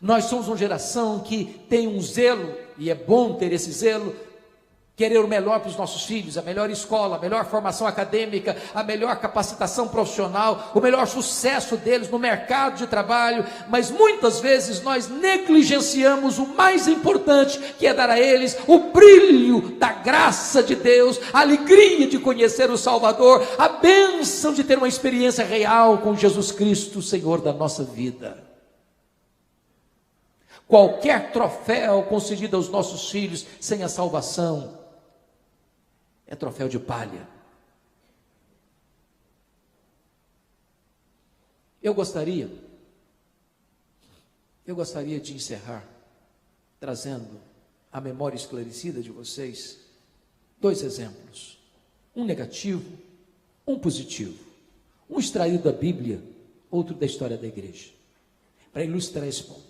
Nós somos uma geração que tem um zelo, e é bom ter esse zelo, querer o melhor para os nossos filhos, a melhor escola, a melhor formação acadêmica, a melhor capacitação profissional, o melhor sucesso deles no mercado de trabalho, mas muitas vezes nós negligenciamos o mais importante, que é dar a eles o brilho da graça de Deus, a alegria de conhecer o Salvador, a bênção de ter uma experiência real com Jesus Cristo, Senhor da nossa vida. Qualquer troféu concedido aos nossos filhos sem a salvação é troféu de palha. Eu gostaria de encerrar trazendo à memória esclarecida de vocês 2 exemplos, um negativo, um positivo, um extraído da Bíblia, outro da história da igreja, para ilustrar esse ponto.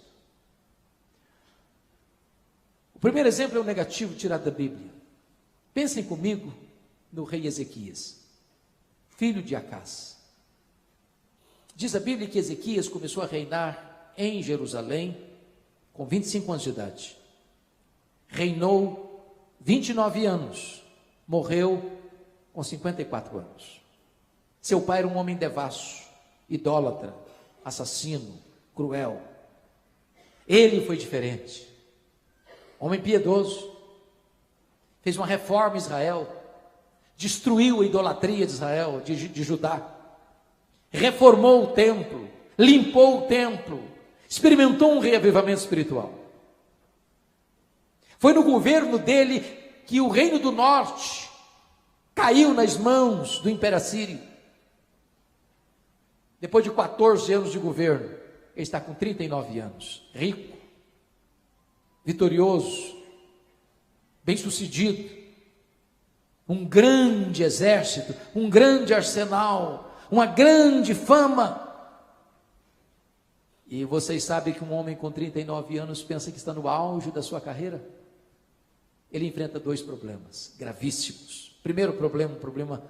O primeiro exemplo é o negativo tirado da Bíblia. Pensem comigo no rei Ezequias, filho de Acás. Diz a Bíblia que Ezequias começou a reinar em Jerusalém com 25 anos de idade. Reinou 29 anos, morreu com 54 anos. Seu pai era um homem devasso, idólatra, assassino, cruel. Ele foi diferente, homem piedoso, fez uma reforma em Israel, destruiu a idolatria de Israel, de Judá, reformou o templo, limpou o templo, experimentou um reavivamento espiritual. Foi no governo dele que o reino do norte caiu nas mãos do Império Assírio. Depois de 14 anos de governo, ele está com 39 anos, rico, vitorioso, bem-sucedido, um grande exército, um grande arsenal, uma grande fama. E vocês sabem que um homem com 39 anos pensa que está no auge da sua carreira? Ele enfrenta 2 problemas gravíssimos. Primeiro problema, um problema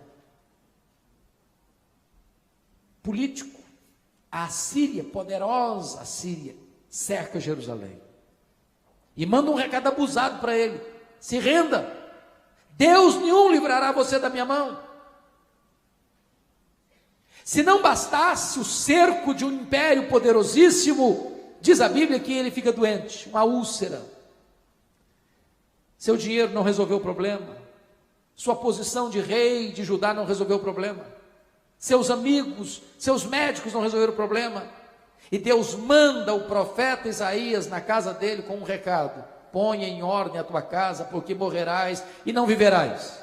político. A Assíria, poderosa Assíria, cerca Jerusalém e manda um recado abusado para ele: se renda, Deus nenhum livrará você da minha mão. Se não bastasse o cerco de um império poderosíssimo, diz a Bíblia que ele fica doente, uma úlcera. Seu dinheiro não resolveu o problema, sua posição de rei de Judá não resolveu o problema, seus amigos, seus médicos não resolveram o problema, e Deus manda o profeta Isaías na casa dele com um recado: ponha em ordem a tua casa, porque morrerás e não viverás.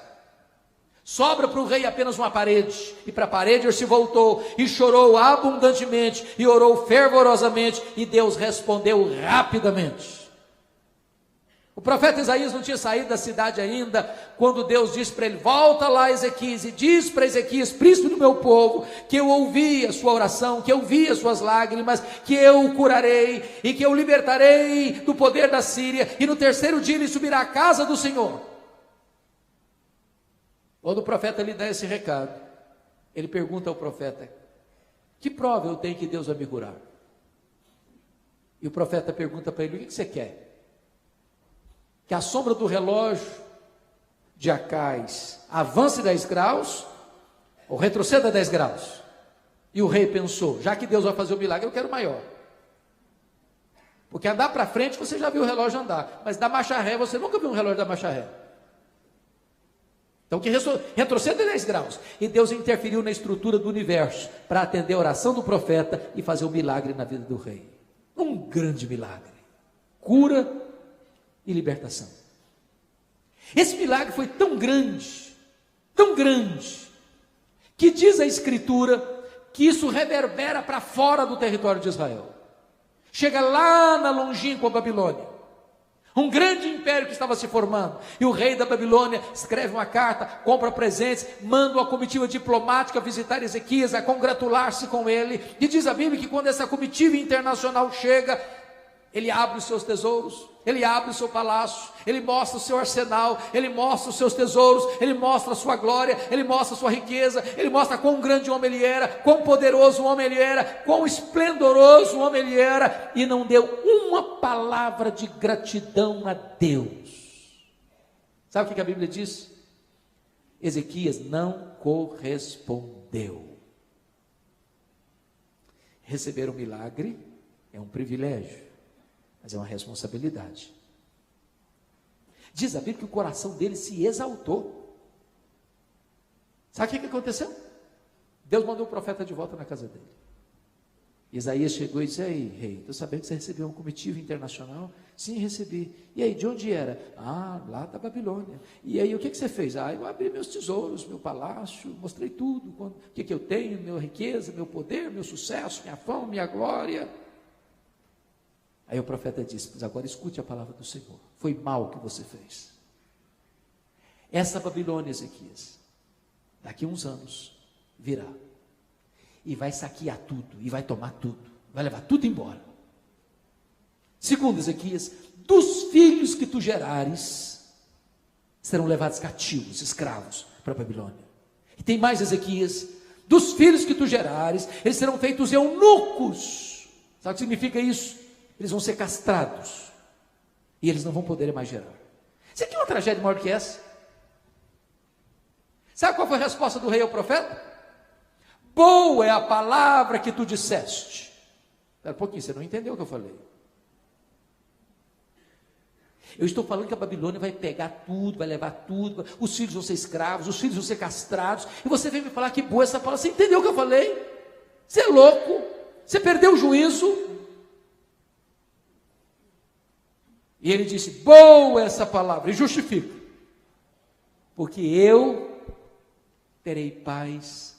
Sobra para o rei apenas uma parede, e para a parede ele se voltou, e chorou abundantemente, e orou fervorosamente, e Deus respondeu rapidamente. O profeta Isaías não tinha saído da cidade ainda, quando Deus disse para ele: volta lá, Ezequias, e diz para Ezequias, príncipe do meu povo, que eu ouvi a sua oração, que eu vi as suas lágrimas, que eu o curarei, e que eu o libertarei do poder da Síria, e no 3º dia ele subirá à casa do Senhor. Quando o profeta lhe dá esse recado, ele pergunta ao profeta: que prova eu tenho que Deus vai me curar? E o profeta pergunta para ele: o que você quer? Que a sombra do relógio de Acás avance 10 graus ou retroceda 10 graus? E o rei pensou: já que Deus vai fazer o milagre, eu quero maior. Porque andar para frente você já viu o relógio andar, mas da marcha ré você nunca viu um relógio da marcha ré. Então que retroceda 10 graus. E Deus interferiu na estrutura do universo para atender a oração do profeta e fazer um milagre na vida do rei. Um grande milagre, cura e libertação. Esse milagre foi tão grande, que diz a Escritura que isso reverbera para fora do território de Israel. Chega lá na longínqua Babilônia, um grande império que estava se formando, e o rei da Babilônia escreve uma carta, compra presentes, manda uma comitiva diplomática visitar Ezequias, a congratular-se com ele, e diz a Bíblia que quando essa comitiva internacional chega, Ele abre os seus tesouros, ele abre o seu palácio, ele mostra o seu arsenal, ele mostra os seus tesouros, ele mostra a sua glória, ele mostra a sua riqueza, ele mostra quão grande homem ele era, quão poderoso homem ele era, quão esplendoroso homem ele era, e não deu uma palavra de gratidão a Deus. Sabe o que a Bíblia diz? Ezequias não correspondeu. Receber um milagre é um privilégio, mas é uma responsabilidade. Diz a Bíblia que o coração dele se exaltou. Sabe o que aconteceu? Deus mandou o profeta de volta na casa dele. Isaías chegou e disse: aí, rei, estou sabendo que você recebeu uma comitiva internacional? Sim, recebi. E aí, de onde era? Ah, lá da Babilônia. E aí, o que você fez? Ah, eu abri meus tesouros, meu palácio, mostrei tudo, o que eu tenho, minha riqueza, meu poder, meu sucesso, minha fama, minha glória. Aí o profeta disse: mas agora escute a palavra do Senhor. Foi mal o que você fez. Essa Babilônia, Ezequias, daqui a uns anos, virá. E vai saquear tudo, e vai tomar tudo, vai levar tudo embora. Segundo Ezequias, dos filhos que tu gerares, serão levados cativos, escravos, para a Babilônia. E tem mais, Ezequias, dos filhos que tu gerares, eles serão feitos eunucos. Sabe o que significa isso? Eles vão ser castrados, e eles não vão poder mais gerar. Você tem uma tragédia maior que essa? Sabe qual foi a resposta do rei ao profeta? Boa é a palavra que tu disseste. Espera um pouquinho, você não entendeu o que eu falei. Eu estou falando que a Babilônia vai pegar tudo, vai levar tudo, os filhos vão ser escravos, os filhos vão ser castrados, e você vem me falar que boa essa palavra. Você entendeu o que eu falei? Você é louco? Você perdeu o juízo? E ele disse: boa essa palavra, e justifica, porque eu terei paz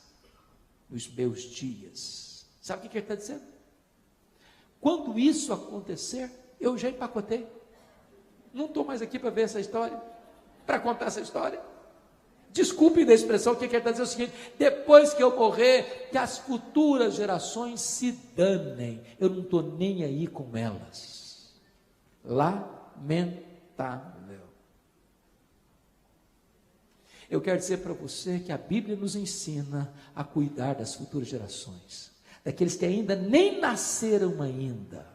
nos meus dias. Sabe o que ele está dizendo? Quando isso acontecer, eu já empacotei. Não estou mais aqui para ver essa história, para contar essa história. Desculpe da expressão, o que ele está dizendo é o seguinte: depois que eu morrer, que as futuras gerações se danem, eu não estou nem aí com elas. Lamentável. Eu quero dizer para você que a Bíblia nos ensina a cuidar das futuras gerações, daqueles que ainda nem nasceram ainda,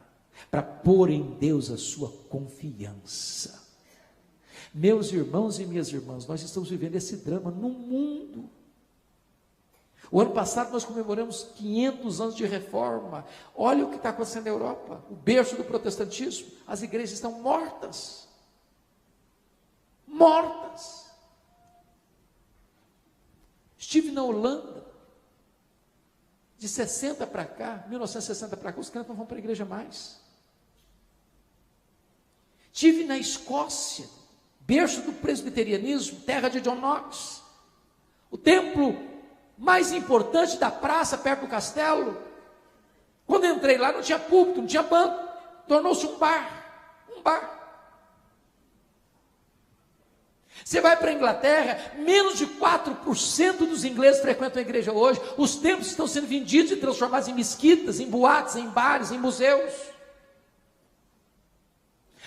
para pôr em Deus a sua confiança. Meus irmãos e minhas irmãs, nós estamos vivendo esse drama no mundo. O ano passado nós comemoramos 500 anos de reforma. Olha o que está acontecendo na Europa, o berço do protestantismo. As igrejas estão mortas. Mortas. Estive na Holanda, de 60 para cá, 1960 para cá, os crentes não vão para a igreja mais. Estive na Escócia, berço do presbiterianismo, terra de John Knox, o templo mais importante da praça, perto do castelo. Quando eu entrei lá, não tinha púlpito, não tinha banco, tornou-se um bar, Você vai para a Inglaterra, menos de 4% dos ingleses frequentam a igreja hoje. Os templos estão sendo vendidos e transformados em mesquitas, em boates, em bares, em museus.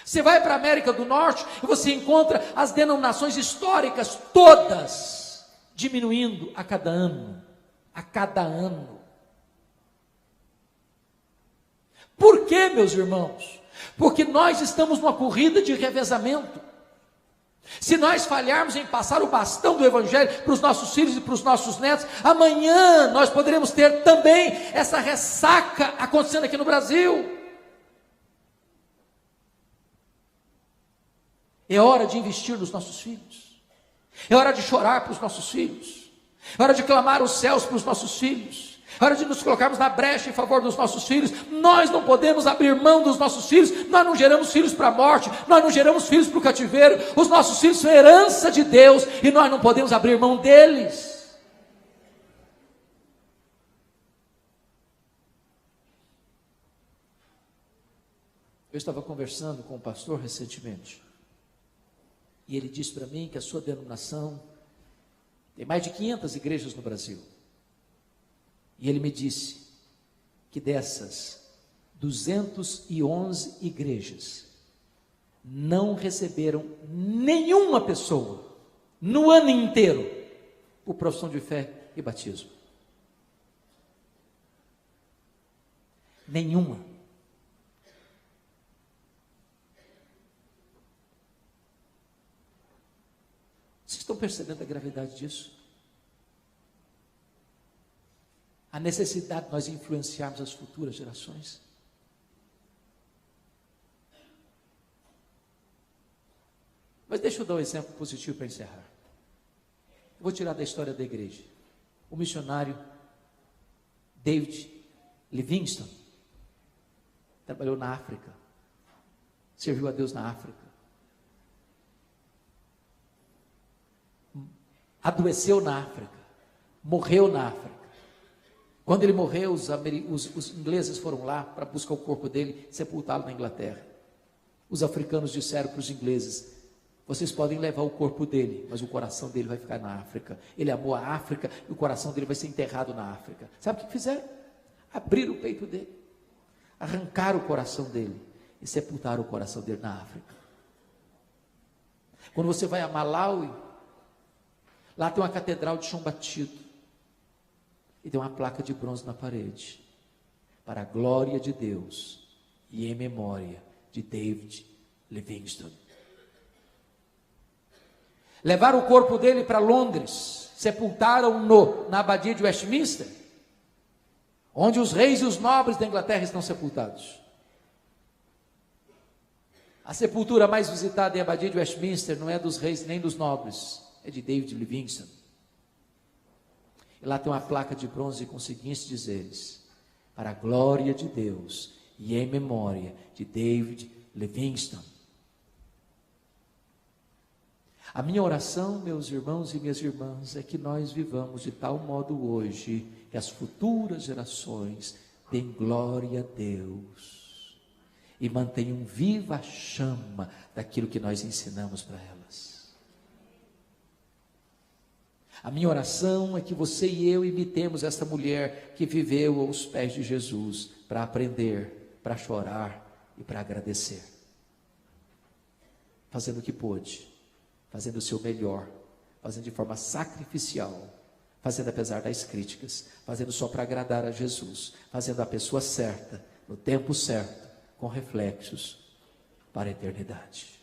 Você vai para a América do Norte e você encontra as denominações históricas todas diminuindo a cada ano. A cada ano. Por quê, meus irmãos? Porque nós estamos numa corrida de revezamento. Se nós falharmos em passar o bastão do Evangelho para os nossos filhos e para os nossos netos, amanhã nós poderemos ter também essa ressaca acontecendo aqui no Brasil. É hora de investir nos nossos filhos. É hora de chorar para os nossos filhos. É hora de clamar os céus para os nossos filhos. É hora de nos colocarmos na brecha em favor dos nossos filhos. Nós não podemos abrir mão dos nossos filhos. Nós não geramos filhos para a morte. Nós não geramos filhos para o cativeiro. Os nossos filhos são herança de Deus e nós não podemos abrir mão deles. Eu estava conversando com um pastor recentemente e ele disse para mim que a sua denominação tem mais de 500 igrejas no Brasil. E ele me disse que dessas, 211 igrejas não receberam nenhuma pessoa no ano inteiro por profissão de fé e batismo. Nenhuma. Vocês estão percebendo a gravidade disso? A necessidade de nós influenciarmos as futuras gerações? Mas deixa eu dar um exemplo positivo para encerrar. Eu vou tirar da história da igreja. O missionário David Livingstone trabalhou na África, serviu a Deus na África, adoeceu na África, morreu na África. Quando ele morreu, os ingleses foram lá para buscar o corpo dele, sepultá-lo na Inglaterra. Os africanos disseram para os ingleses: vocês podem levar o corpo dele, mas o coração dele vai ficar na África. Ele amou a África e o coração dele vai ser enterrado na África. Sabe o que fizeram? Abriram o peito dele, arrancaram o coração dele e sepultaram o coração dele na África. Quando você vai a Malawi, lá tem uma catedral de chão batido e tem uma placa de bronze na parede, para a glória de Deus e em memória de David Livingstone. Levaram o corpo dele para Londres, sepultaram-no na abadia de Westminster, onde os reis e os nobres da Inglaterra estão sepultados. A sepultura mais visitada em abadia de Westminster não é dos reis nem dos nobres, é de David Livingstone. E lá tem uma placa de bronze com os seguintes dizeres: para a glória de Deus e em memória de David Livingstone. A minha oração, meus irmãos e minhas irmãs, é que nós vivamos de tal modo hoje que as futuras gerações deem glória a Deus e mantenham viva a chama daquilo que nós ensinamos para elas. A minha oração é que você e eu imitemos esta mulher que viveu aos pés de Jesus para aprender, para chorar e para agradecer, fazendo o que pôde, fazendo o seu melhor, fazendo de forma sacrificial, fazendo apesar das críticas, fazendo só para agradar a Jesus, fazendo a pessoa certa, no tempo certo, com reflexos para a eternidade.